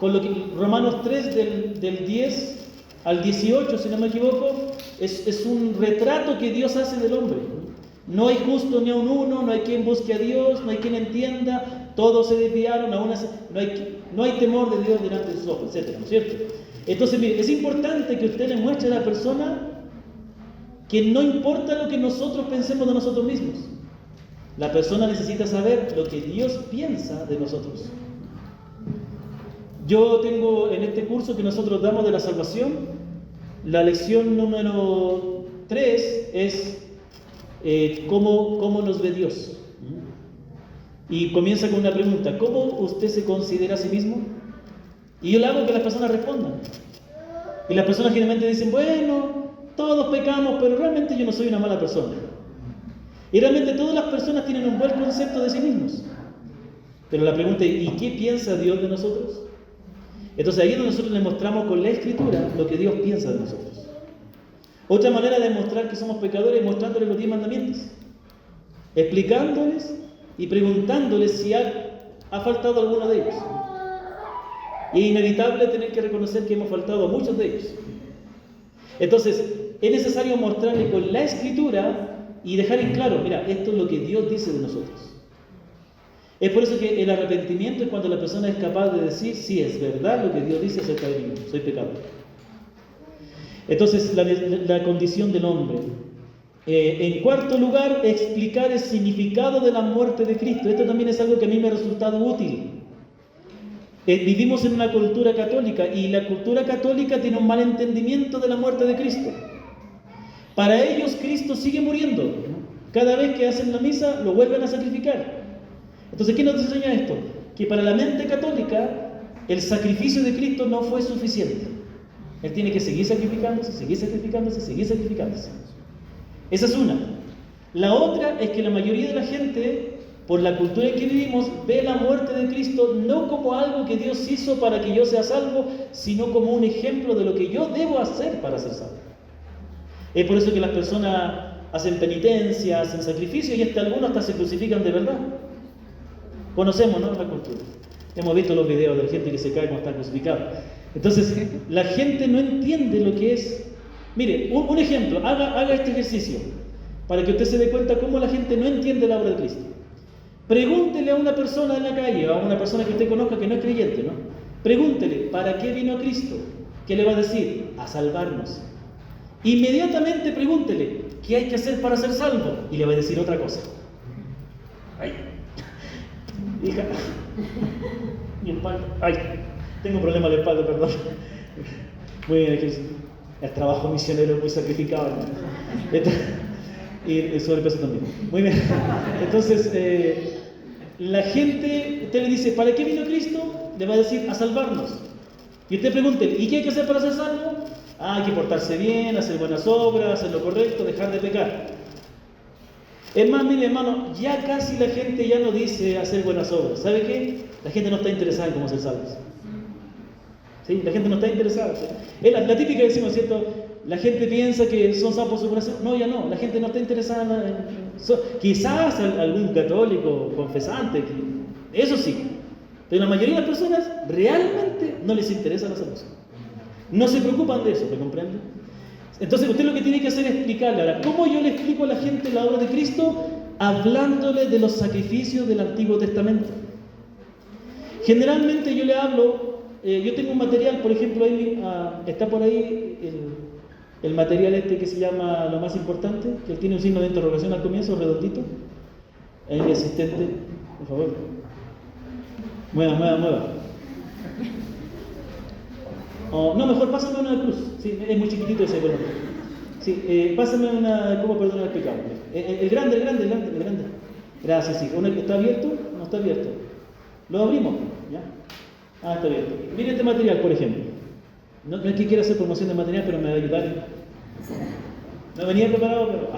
A: con lo que Romanos 3 del 10 al 18, si no me equivoco, es un retrato que Dios hace del hombre. No hay justo ni aun uno, no hay quien busque a Dios, no hay quien entienda, todos se desviaron, no hay temor de Dios delante de sus ojos, etc. ¿No es cierto? Entonces, mire, es importante que usted le muestre a la persona que no importa lo que nosotros pensemos de nosotros mismos. La persona necesita saber lo que Dios piensa de nosotros. Yo tengo en este curso que nosotros damos de la salvación, la lección número 3 es cómo nos ve Dios. Y comienza con una pregunta: ¿cómo usted se considera a sí mismo? Y yo le hago que las personas respondan. Y las personas generalmente dicen: bueno, todos pecamos, pero realmente yo no soy una mala persona. Y realmente todas las personas tienen un buen concepto de sí mismos. Pero la pregunta es: ¿y qué piensa Dios de nosotros? Entonces ahí es donde nosotros le mostramos con la Escritura lo que Dios piensa de nosotros. Otra manera de demostrar que somos pecadores es mostrándoles los 10 mandamientos, explicándoles y preguntándoles si ha faltado alguno de ellos. Y es inevitable tener que reconocer que hemos faltado a muchos de ellos. Entonces es necesario mostrarle con la Escritura y dejar en claro: mira, esto es lo que Dios dice de nosotros. Es por eso que el arrepentimiento es cuando la persona es capaz de decir: sí, es verdad lo que Dios dice acerca de mí, soy pecador. Entonces, la condición del hombre. En cuarto lugar, explicar el significado de la muerte de Cristo. Esto también es algo que a mí me ha resultado útil. Vivimos en una cultura católica y la cultura católica tiene un mal entendimiento de la muerte de Cristo. Para ellos, Cristo sigue muriendo. Cada vez que hacen la misa, lo vuelven a sacrificar. Entonces, ¿qué nos enseña esto? Que para la mente católica, el sacrificio de Cristo no fue suficiente. Él tiene que seguir sacrificándose, seguir sacrificándose, seguir sacrificándose. Esa es una. La otra es que la mayoría de la gente, por la cultura en que vivimos, ve la muerte de Cristo no como algo que Dios hizo para que yo sea salvo, sino como un ejemplo de lo que yo debo hacer para ser salvo. Es por eso que las personas hacen penitencia, hacen sacrificio y algunos hasta se crucifican de verdad. Conocemos, ¿no?, la cultura. Hemos visto los videos de la gente que se cae cuando está crucificada. Entonces, la gente no entiende lo que es. Mire, un ejemplo, haga este ejercicio para que usted se dé cuenta cómo la gente no entiende la obra de Cristo. Pregúntele a una persona en la calle, o a una persona que usted conozca que no es creyente, ¿no? Pregúntele: ¿para qué vino Cristo? ¿Qué le va a decir? A salvarnos. Inmediatamente pregúntele: ¿qué hay que hacer para ser salvo? Y le va a decir otra cosa. Ay, hija, mi espalda. Ay, tengo un problema de espalda, perdón. Muy bien, el trabajo misionero es muy sacrificado. Y el sobrepeso también. Muy bien. Entonces, la gente, usted le dice, ¿para qué vino Cristo? Le va a decir, a salvarnos. Y usted pregunte, ¿y qué hay que hacer para ser salvo? Hay que portarse bien, hacer buenas obras, hacer lo correcto, dejar de pecar. Es más, mire hermano, ya casi la gente ya no dice hacer buenas obras. ¿Sabe qué? La gente no está interesada en cómo ser salvos. ¿Sí? La gente no está interesada. Es la típica que decimos, ¿cierto? La gente piensa que son salvos por su. No, ya no. La gente no está interesada en. Quizás algún católico confesante, eso sí. Pero la mayoría de las personas realmente no les interesa la salvación. No se preocupan de eso, ¿me comprende? Entonces usted lo que tiene que hacer es explicarle. Ahora, ¿cómo yo le explico a la gente la obra de Cristo? Hablándole de los sacrificios del Antiguo Testamento. Generalmente yo le hablo, yo tengo un material, por ejemplo, ahí, está por ahí el material este que se llama Lo Más Importante, que tiene un signo de interrogación al comienzo, redondito. Ahí mi asistente, por favor. Mueva. No, mejor pásame una de cruz. Sí, es muy chiquitito ese color. Sí, pásame una de cómo perdonar el pecado. El grande. Gracias, sí. ¿Está abierto? No está abierto. Lo abrimos, ¿ya? Está abierto. Mire este material, por ejemplo. No es que quiera hacer promoción de material, pero me va a ayudar. No venía preparado, pero.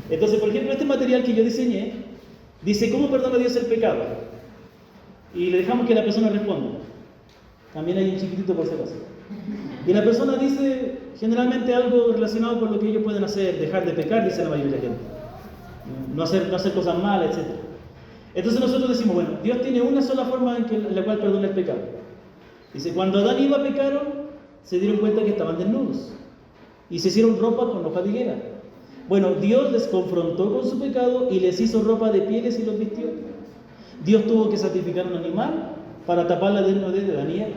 A: Entonces, por ejemplo, este material que yo diseñé dice cómo perdona Dios el pecado. Y le dejamos que la persona responda. También hay un chiquitito por si acaso. Y la persona dice generalmente algo relacionado con lo que ellos pueden hacer, dejar de pecar, dice la mayoría de la gente. No hacer cosas malas, etc. Entonces nosotros decimos, bueno, Dios tiene una sola forma en la cual perdona el pecado. Dice, cuando Adán y Eva pecaron, se dieron cuenta que estaban desnudos. Y se hicieron ropa con hoja de higuera. Bueno, Dios les confrontó con su pecado y les hizo ropa de pieles y los vistió. Dios tuvo que sacrificar un animal para tapar la desnudez de Adán y Eva.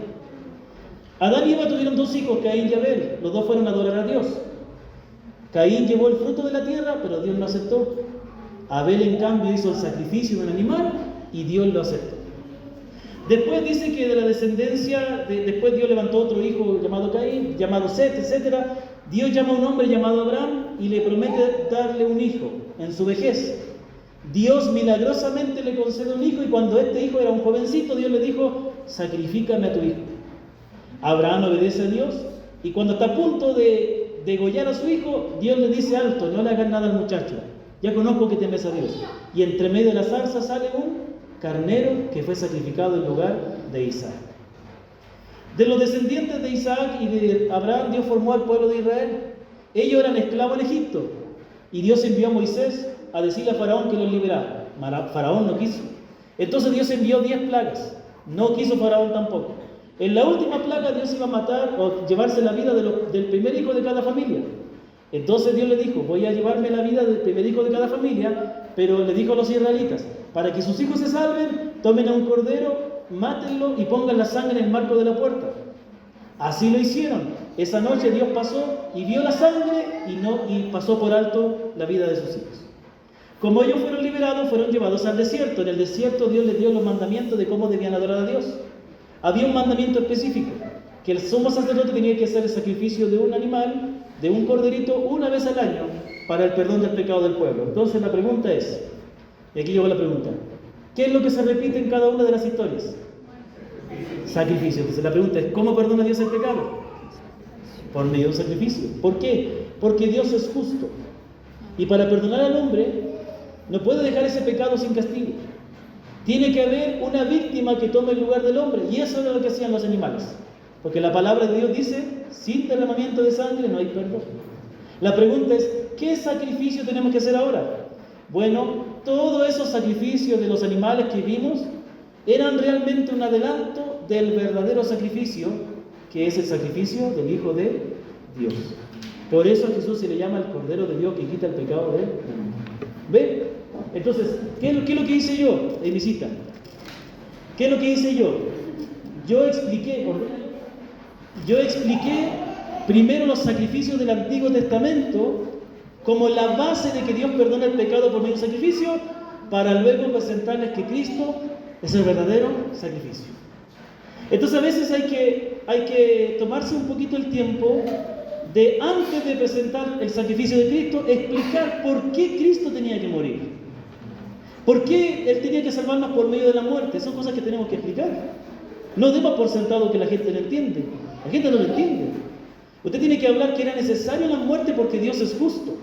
A: Adán y Eva tuvieron dos hijos, Caín y Abel. Los dos fueron a adorar a Dios. Caín llevó el fruto de la tierra, pero Dios no aceptó. Abel, en cambio, hizo el sacrificio de un animal y Dios lo aceptó. Después dice que de la descendencia, después Dios levantó otro hijo llamado Caín, llamado Set, etc. Dios llama a un hombre llamado Abraham y le promete darle un hijo en su vejez. Dios milagrosamente le concede un hijo y cuando este hijo era un jovencito, Dios le dijo, sacrifícame a tu hijo. Abraham obedece a Dios y cuando está a punto de degollar a su hijo, Dios le dice, alto, no le hagas nada al muchacho, ya conozco que temes a Dios. Y entre medio de la zarza sale un carnero que fue sacrificado en lugar de Isaac. De los descendientes de Isaac y de Abraham, Dios formó al pueblo de Israel. Ellos eran esclavos en Egipto y Dios envió a Moisés a decirle a Faraón que los liberara. Faraón no quiso. Entonces Dios envió 10 plagas. No quiso Faraón tampoco. En la última plaga Dios iba a matar o llevarse la vida del primer hijo de cada familia. Entonces Dios le dijo, voy a llevarme la vida del primer hijo de cada familia, pero le dijo a los israelitas, para que sus hijos se salven, tomen a un cordero, mátenlo y pongan la sangre en el marco de la puerta. Así lo hicieron. Esa noche Dios pasó y vio la sangre y pasó por alto la vida de sus hijos. Como ellos fueron liberados, fueron llevados al desierto. En el desierto Dios les dio los mandamientos de cómo debían adorar a Dios. Había un mandamiento específico, que el sumo sacerdote tenía que hacer el sacrificio de un animal, de un corderito, una vez al año, para el perdón del pecado del pueblo. Entonces la pregunta es, y aquí llegó la pregunta, ¿qué es lo que se repite en cada una de las historias? Sacrificio. Entonces la pregunta es, ¿cómo perdona Dios el pecado? Por medio de un sacrificio. ¿Por qué? Porque Dios es justo. Y para perdonar al hombre, no puede dejar ese pecado sin castigo. Tiene que haber una víctima que tome el lugar del hombre. Y eso era lo que hacían los animales. Porque la palabra de Dios dice, sin derramamiento de sangre no hay perdón. La pregunta es, ¿qué sacrificio tenemos que hacer ahora? Bueno, todos esos sacrificios de los animales que vimos eran realmente un adelanto del verdadero sacrificio, que es el sacrificio del Hijo de Dios. Por eso a Jesús se le llama el Cordero de Dios que quita el pecado del mundo. ¿Ve? Entonces, ¿qué es lo que hice yo en mi cita? ¿Qué es lo que hice yo? Yo expliqué primero los sacrificios del Antiguo Testamento como la base de que Dios perdona el pecado por medio de un sacrificio, para luego presentarles que Cristo es el verdadero sacrificio. Entonces a veces hay que tomarse un poquito el tiempo de, antes de presentar el sacrificio de Cristo, explicar por qué Cristo tenía que morir. ¿Por qué Él tenía que salvarnos por medio de la muerte? Son cosas que tenemos que explicar. No demos por sentado que la gente lo entiende. La gente no lo entiende. Usted tiene que hablar que era necesaria la muerte porque Dios es justo.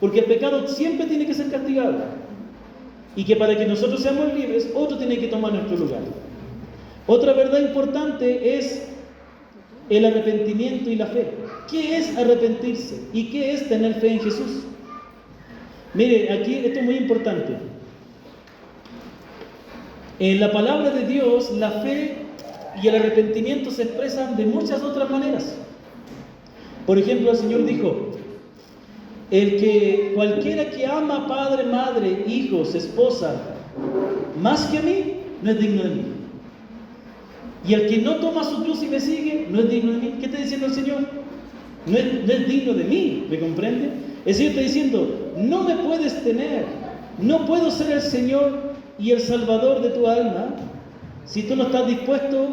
A: Porque el pecado siempre tiene que ser castigado. Y que para que nosotros seamos libres, otro tiene que tomar nuestro lugar. Otra verdad importante es el arrepentimiento y la fe. ¿Qué es arrepentirse? ¿Y qué es tener fe en Jesús? Mire, aquí esto es muy importante. En la palabra de Dios, la fe y el arrepentimiento se expresan de muchas otras maneras. Por ejemplo, el Señor dijo: cualquiera que ama padre, madre, hijos, esposa, más que a mí, no es digno de mí. Y el que no toma su cruz y me sigue, no es digno de mí. ¿Qué está diciendo el Señor? No es digno de mí, ¿me comprende? El Señor está diciendo: no me puedes tener, no puedo ser el Señor y el Salvador de tu alma si tú no estás dispuesto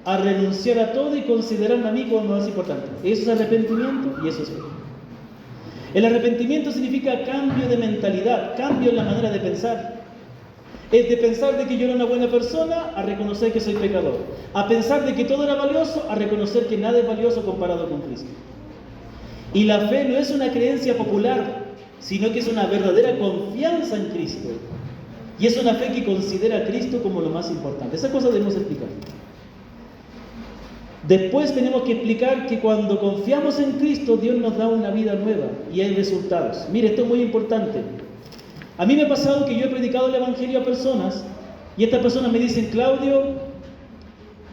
A: a renunciar a todo y considerarme a mí como lo más importante. Eso es arrepentimiento y eso es fe. El arrepentimiento significa cambio de mentalidad, cambio en la manera de pensar. Es de pensar de que yo era una buena persona a reconocer que soy pecador. A pensar de que todo era valioso a reconocer que nada es valioso comparado con Cristo. Y la fe no es una creencia popular, sino que es una verdadera confianza en Cristo. Y es una fe que considera a Cristo como lo más importante. Esa cosa debemos explicar. Después tenemos que explicar que cuando confiamos en Cristo, Dios nos da una vida nueva y hay resultados. Mire, esto es muy importante. A mí me ha pasado que yo he predicado el Evangelio a personas y estas personas me dicen: Claudio,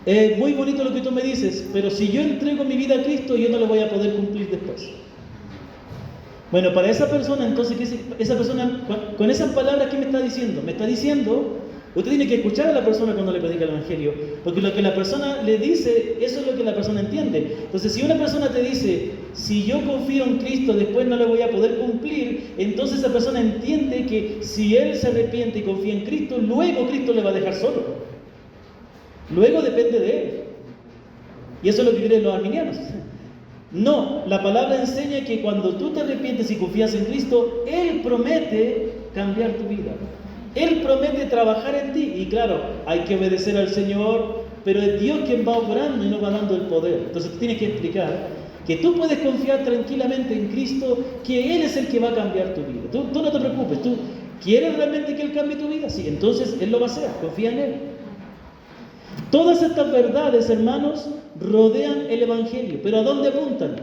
A: es muy bonito lo que tú me dices, pero si yo entrego mi vida a Cristo, yo no lo voy a poder cumplir después. Bueno, para esa persona, entonces, esa persona, con esas palabras, ¿qué me está diciendo? Me está diciendo, usted tiene que escuchar a la persona cuando le predica el Evangelio, porque lo que la persona le dice, eso es lo que la persona entiende. Entonces, si una persona te dice: si yo confío en Cristo, después no lo voy a poder cumplir, entonces esa persona entiende que si él se arrepiente y confía en Cristo, luego Cristo le va a dejar solo. Luego depende de él. Y eso es lo que creen los arminianos. No, la palabra enseña que cuando tú te arrepientes y confías en Cristo, Él promete cambiar tu vida. Él promete trabajar en ti. Y claro, hay que obedecer al Señor, pero es Dios quien va obrando y nos va dando el poder. Entonces tú tienes que explicar que tú puedes confiar tranquilamente en Cristo, que Él es el que va a cambiar tu vida. Tú no te preocupes. ¿Tú quieres realmente que Él cambie tu vida? Sí, entonces Él lo va a hacer. Confía en Él. Todas estas verdades, hermanos, rodean el Evangelio. ¿Pero a dónde apuntan?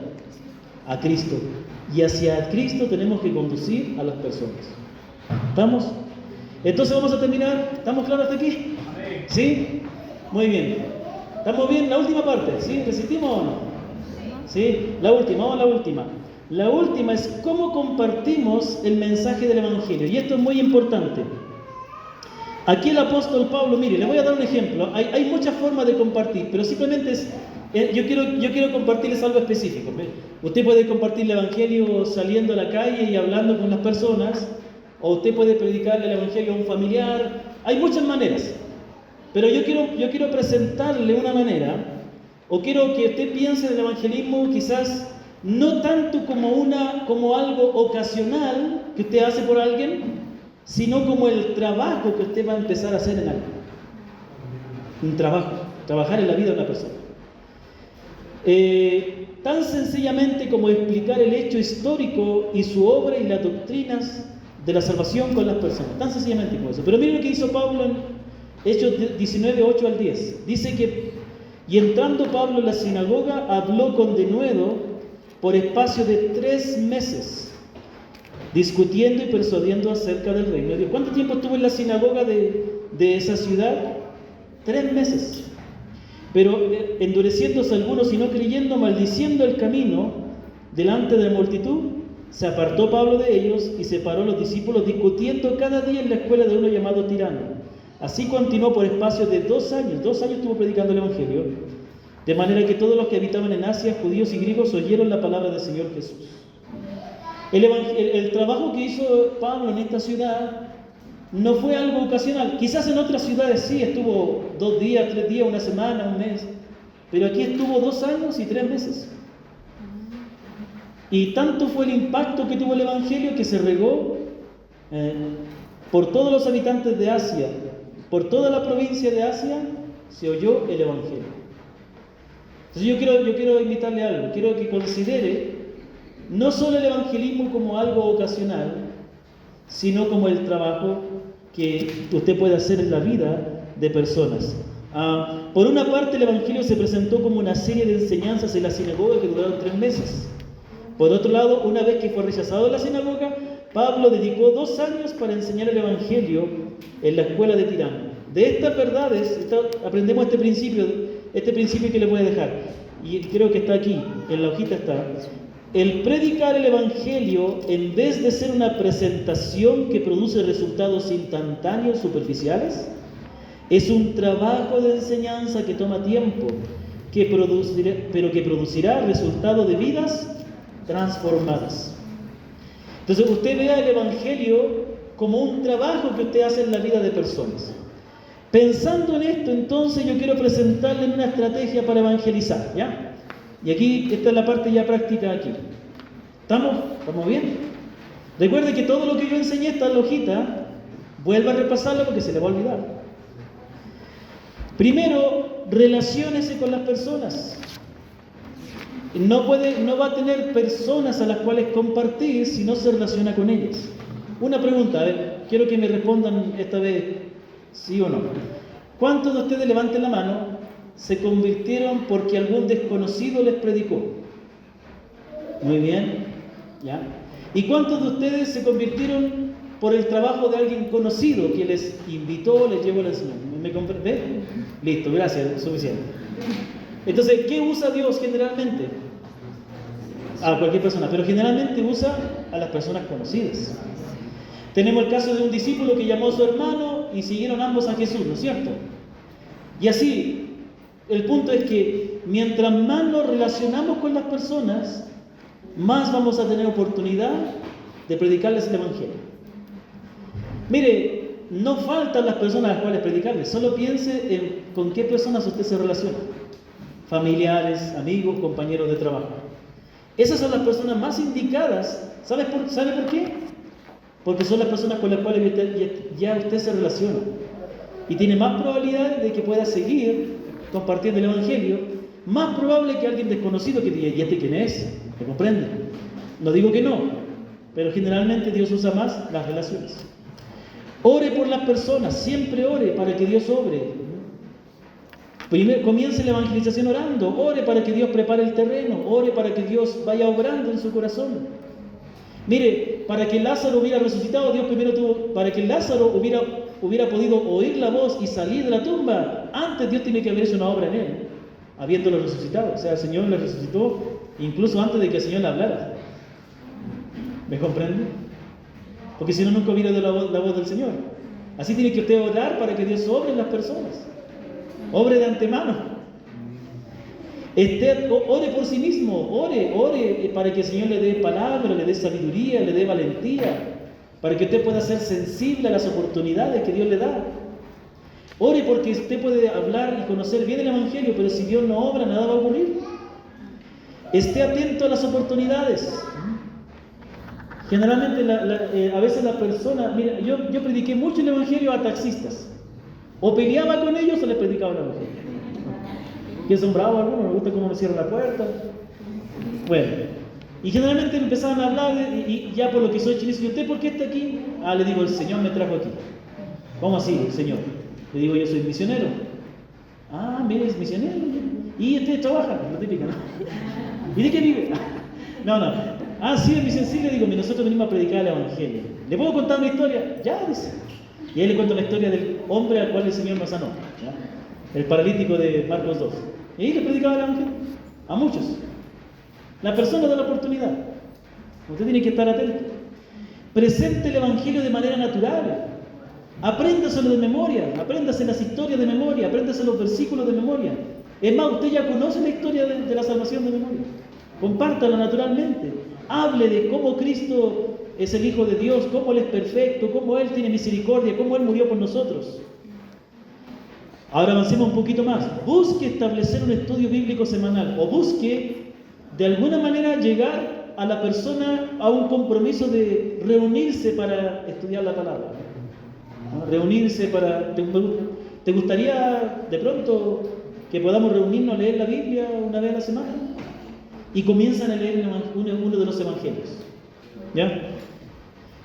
A: A Cristo. Y hacia Cristo tenemos que conducir a las personas. ¿Estamos? Entonces vamos a terminar. ¿Estamos claros hasta aquí? ¿Sí? Muy bien. ¿Estamos bien? La última parte. ¿Sí? ¿Resistimos o no? ¿Sí? La última. Vamos a la última. La última es cómo compartimos el mensaje del Evangelio. Y esto es muy importante. Aquí el apóstol Pablo, mire, le voy a dar un ejemplo. Hay muchas formas de compartir, pero simplemente yo quiero compartirles algo específico. Usted puede compartir el Evangelio saliendo a la calle y hablando con las personas, o usted puede predicar el Evangelio a un familiar. Hay muchas maneras, pero yo quiero presentarle una manera, o quiero que usted piense en el evangelismo quizás no tanto como algo ocasional que usted hace por alguien, sino como el trabajo que usted va a empezar a hacer en algo. Un trabajo, trabajar en la vida de una persona. Tan sencillamente como explicar el hecho histórico y su obra y las doctrinas de la salvación con las personas. Tan sencillamente como eso. Pero miren lo que hizo Pablo en Hechos 19, 8 al 10. Dice que: y entrando Pablo en la sinagoga, habló con denuedo por espacio de 3 meses. Discutiendo y persuadiendo acerca del reino de Dios. ¿Cuánto tiempo estuvo en la sinagoga de esa ciudad? 3 meses. Pero endureciéndose algunos y no creyendo, maldiciendo el camino delante de la multitud, se apartó Pablo de ellos y separó a los discípulos, discutiendo cada día en la escuela de uno llamado Tirano. Así continuó por espacio de 2 años. 2 años estuvo predicando el Evangelio, de manera que todos los que habitaban en Asia, judíos y griegos, oyeron la palabra del Señor Jesús. El trabajo que hizo Pablo en esta ciudad no fue algo ocasional. Quizás en otras ciudades sí, estuvo 2 días, 3 días, 1 semana, 1 mes. Pero aquí estuvo 2 años y 3 meses. Y tanto fue el impacto que tuvo el Evangelio que se regó por todos los habitantes de Asia, por toda la provincia de Asia, se oyó el Evangelio. Entonces yo quiero invitarle a algo, quiero que considere no solo el evangelismo como algo ocasional, sino como el trabajo que usted puede hacer en la vida de personas. Por una parte, el Evangelio se presentó como una serie de enseñanzas en la sinagoga que duraron 3 meses. Por otro lado, una vez que fue rechazado en la sinagoga, Pablo dedicó 2 años para enseñar el Evangelio en la escuela de Tirano. De estas verdades aprendemos este principio que les voy a dejar. Y creo que está aquí, en la hojita está. El predicar el Evangelio, en vez de ser una presentación que produce resultados instantáneos, superficiales, es un trabajo de enseñanza que toma tiempo, pero que producirá resultados de vidas transformadas. Entonces usted vea el Evangelio como un trabajo que usted hace en la vida de personas. Pensando en esto, entonces yo quiero presentarle una estrategia para evangelizar, ¿ya? Y aquí, esta es la parte ya práctica aquí. ¿Estamos bien? Recuerde que todo lo que yo enseñé está en la hojita, vuelva a repasarlo porque se le va a olvidar. Primero, relaciónese con las personas. No va a tener personas a las cuales compartir si no se relaciona con ellas. Una pregunta, a ver, quiero que me respondan esta vez sí o no. ¿Cuántos de ustedes, levanten la mano, se convirtieron porque algún desconocido les predicó? Muy bien, ¿ya? ¿Y cuántos de ustedes se convirtieron por el trabajo de alguien conocido que les invitó, les llevó la enseñanza? ¿Me comprende? Listo, gracias, suficiente. Entonces, ¿qué usa Dios generalmente? A cualquier persona, pero generalmente usa a las personas conocidas. Tenemos el caso de un discípulo que llamó a su hermano y siguieron ambos a Jesús, ¿no es cierto? Y así, el punto es que mientras más nos relacionamos con las personas, más vamos a tener oportunidad de predicarles el Evangelio. Mire, no faltan las personas a las cuales predicarles, solo piense en con qué personas usted se relaciona. Familiares, amigos, compañeros de trabajo. Esas son las personas más indicadas. ¿Sabe por qué? Porque son las personas con las cuales ya usted se relaciona. Y tiene más probabilidad de que pueda seguir compartiendo el Evangelio. Más probable que alguien desconocido que diga, ¿y este quién es? ¿Me comprende? No digo que no, pero generalmente Dios usa más las relaciones. Ore por las personas, siempre ore para que Dios obre. Primero, comience la evangelización orando, ore para que Dios prepare el terreno, ore para que Dios vaya obrando en su corazón. Mire, para que Lázaro hubiera resucitado, Dios primero para que Lázaro hubiera podido oír la voz y salir de la tumba, antes Dios tiene que haber hecho una obra en él, habiéndolo resucitado. O sea, el Señor le resucitó incluso antes de que el Señor le hablara. ¿Me comprende? Porque si no, nunca hubiera oído la voz del Señor. Así tiene que usted orar para que Dios obre en las personas. Obre de antemano. Ore por sí mismo, ore para que el Señor le dé palabra, le dé sabiduría, le dé valentía, para que usted pueda ser sensible a las oportunidades que Dios le da. Ore porque usted puede hablar y conocer bien el Evangelio, pero si Dios no obra, nada va a ocurrir. Esté atento a las oportunidades. Generalmente, a veces la persona, mira, yo prediqué mucho el Evangelio a taxistas. O peleaba con ellos o les predicaba el Evangelio. Que son bravos algunos, me gusta cómo me cierran la puerta. Bueno, y generalmente empezaban a hablar, y ya por lo que soy chileno, ¿y usted por qué está aquí? Le digo, el Señor me trajo aquí. ¿Cómo así, el Señor? Le digo, yo soy misionero. Mire, es misionero. ¿Y usted trabaja? Lo típico, ¿no? ¿Y de qué vive? No. Sí, es misionero. Sí, le digo, nosotros venimos a predicar el Evangelio. ¿Le puedo contar una historia? Ya, dice. Y ahí le cuento la historia del hombre al cual el Señor nos sanó, ¿ya? El paralítico de Marcos 2. Y ahí le predicaba el Evangelio a muchos. La persona da la oportunidad. Usted tiene que estar atento. Presente el Evangelio de manera natural. Apréndaselo de memoria. Apréndase las historias de memoria. Apréndase los versículos de memoria. Es más, usted ya conoce la historia de la salvación de memoria. Compártala naturalmente. Hable de cómo Cristo es el Hijo de Dios, cómo Él es perfecto, cómo Él tiene misericordia, cómo Él murió por nosotros. Ahora avancemos un poquito más. Busque establecer un estudio bíblico semanal o busque de alguna manera llegar a la persona a un compromiso de reunirse para estudiar la palabra. ¿no? Reunirse para... ¿Te gustaría de pronto que podamos reunirnos a leer la Biblia una vez a la semana? Y comienzan a leer uno de los evangelios. ¿Ya?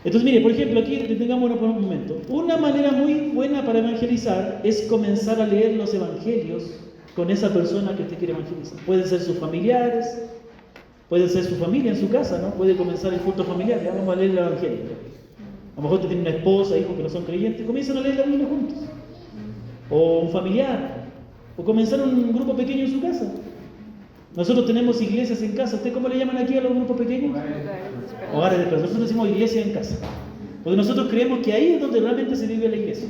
A: Entonces, mire, por ejemplo, aquí detengámonos por un momento. Una manera muy buena para evangelizar es comenzar a leer los evangelios con esa persona que usted quiere evangelizar. Pueden ser sus familiares, puede ser su familia en su casa, ¿no? Puede comenzar el culto familiar, ya vamos a leer el evangelio. A lo mejor usted tiene una esposa, hijos que no son creyentes, comienzan a leer la Biblia juntos. O un familiar, o comenzar un grupo pequeño en su casa. Nosotros tenemos iglesias en casa. ¿Usted cómo le llaman aquí a los grupos pequeños? Hogares de personas. Nosotros decimos iglesia en casa. Porque nosotros creemos que ahí es donde realmente se vive la iglesia.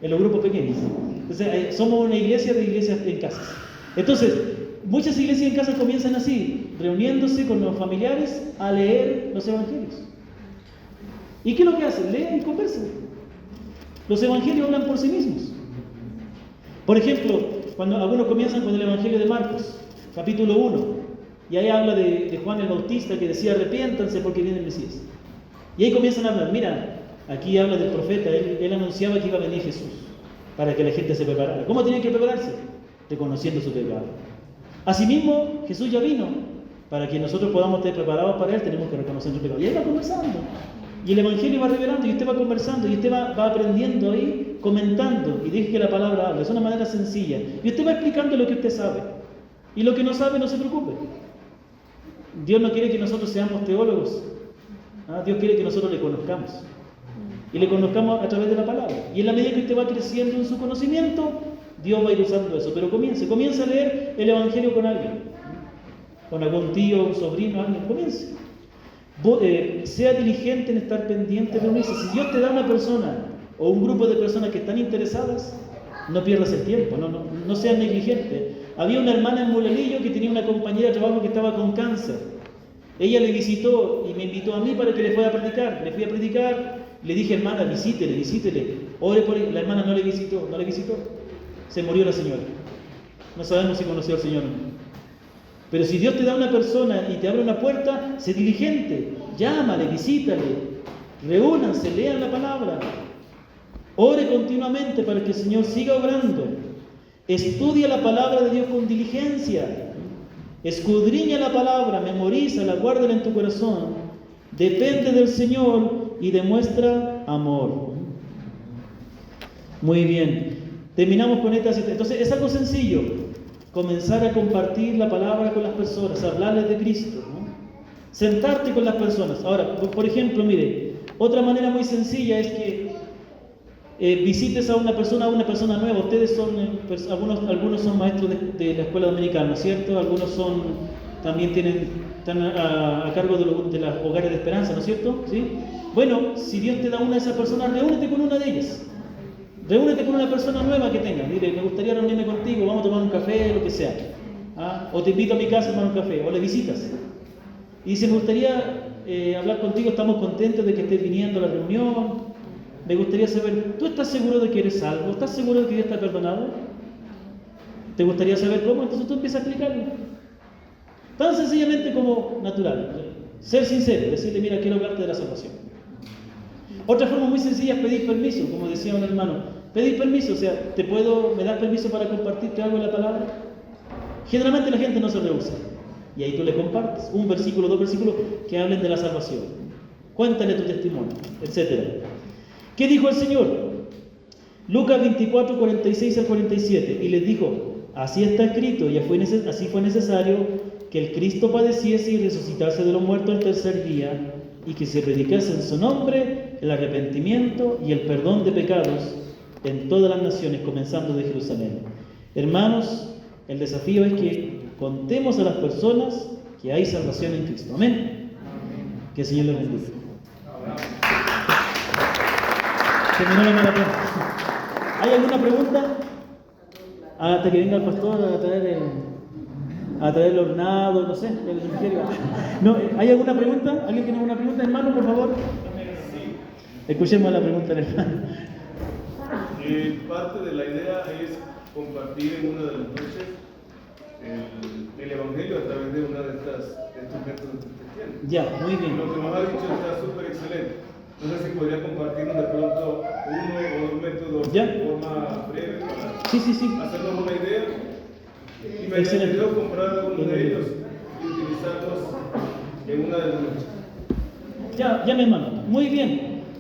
A: En los grupos pequeños. Entonces, somos una iglesia de iglesias en casa. Entonces, muchas iglesias en casa comienzan así, reuniéndose con los familiares a leer los evangelios. ¿Y qué es lo que hacen? Leen y conversan. Los evangelios hablan por sí mismos. Por ejemplo, cuando algunos comienzan con el evangelio de Marcos, capítulo 1, y ahí habla de Juan el Bautista que decía: arrepiéntanse porque viene el Mesías. Y ahí comienzan a hablar, mira, aquí habla del profeta, él anunciaba que iba a venir Jesús, para que la gente se preparara. ¿Cómo tienen que prepararse? Reconociendo su pecado. Asimismo, Jesús ya vino, para que nosotros podamos estar preparados para Él, tenemos que reconocer su pecado. Y Él va conversando, y el Evangelio va revelando, y usted va conversando, y usted va aprendiendo ahí, comentando, y deje que la palabra hable. Es una manera sencilla. Y usted va explicando lo que usted sabe. Y lo que no sabe, no se preocupe. Dios no quiere que nosotros seamos teólogos. Dios quiere que nosotros le conozcamos. Y le conozcamos a través de la palabra. Y en la medida que usted va creciendo en su conocimiento, Dios va a ir usando eso. Pero comience a leer el Evangelio con alguien. Con algún tío, un sobrino, alguien. Comience. Sea diligente en estar pendiente de unirse. Si Dios te da una persona o un grupo de personas que están interesadas, no pierdas el tiempo, no seas negligente. Había una hermana en Mulalillo que tenía una compañera de trabajo que estaba con cáncer. Ella le visitó y me invitó a mí para que le fuera a predicar. Le fui a predicar, le dije: hermana, visítele, ore por ella. La hermana no le visitó. Se murió la señora. No sabemos si conoció al Señor o no. Pero si Dios te da una persona y te abre una puerta, sé diligente, llámale, visítale, reúnanse, lean la palabra, ore continuamente para que el Señor siga obrando, estudia la palabra de Dios con diligencia, escudriña la palabra, memorízala, guárdala en tu corazón, depende del Señor y demuestra amor. Muy bien, terminamos con esta cita. Entonces es algo sencillo. Comenzar a compartir la palabra con las personas, hablarles de Cristo, ¿no? Sentarte con las personas. Ahora, por ejemplo, mire, otra manera muy sencilla es que visites a una persona nueva. Ustedes son, algunos son maestros de la escuela dominicana, ¿cierto? Algunos también están a cargo de los hogares de esperanza, ¿no es cierto? ¿Sí? Bueno, si Dios te da una de esas personas, reúnete con una de ellas. Reúnete con una persona nueva que tengas. Dile: me gustaría reunirme contigo, vamos a tomar un café, lo que sea. O te invito a mi casa a tomar un café, o le visitas. Y dice: me gustaría hablar contigo, estamos contentos de que estés viniendo a la reunión. Me gustaría saber, ¿tú estás seguro de que eres salvo? ¿Estás seguro de que Dios te ha perdonado? ¿Te gustaría saber cómo? Entonces tú empiezas a explicarlo. Tan sencillamente como natural. Ser sincero, decirle: mira, quiero hablarte de la salvación. Otra forma muy sencilla es pedir permiso, como decía un hermano. Pedir permiso, o sea, ¿me das permiso para compartirte algo de la palabra? Generalmente la gente no se rehúsa. Y ahí tú le compartes un versículo, 2 versículos que hablen de la salvación. Cuéntale tu testimonio, etc. ¿Qué dijo el Señor? Lucas 24, 46 al 47. Y les dijo: así está escrito, y así fue necesario que el Cristo padeciese y resucitase de los muertos al tercer día, y que se predicase en su nombre el arrepentimiento y el perdón de pecados en todas las naciones, comenzando de Jerusalén. Hermanos, el desafío es que contemos a las personas que hay salvación en Cristo. Amén. Que el Señor les bendiga. Terminó la maratón. ¿Hay alguna pregunta? Hasta que venga el pastor a traer el hornado, no sé, el refrigerio. No, ¿hay alguna pregunta? ¿Alguien tiene alguna pregunta, hermano, por favor? Escuchemos la pregunta del hermano.
D: Parte de la idea es compartir en una de las noches el Evangelio a través de una de estos métodos que usted tiene.
A: Ya, muy bien.
D: Lo que nos ha dicho está súper excelente. No sé si podría compartirnos de pronto uno o dos métodos
A: Ya.
D: de forma breve para
A: Sí, sí, sí.
D: hacernos una idea. Y me
A: Excelente.
D: decidió comprar algunos
A: Bien,
D: de
A: bien.
D: ellos y utilizarlos en una de las noches.
A: Ya, mi hermano. Muy bien.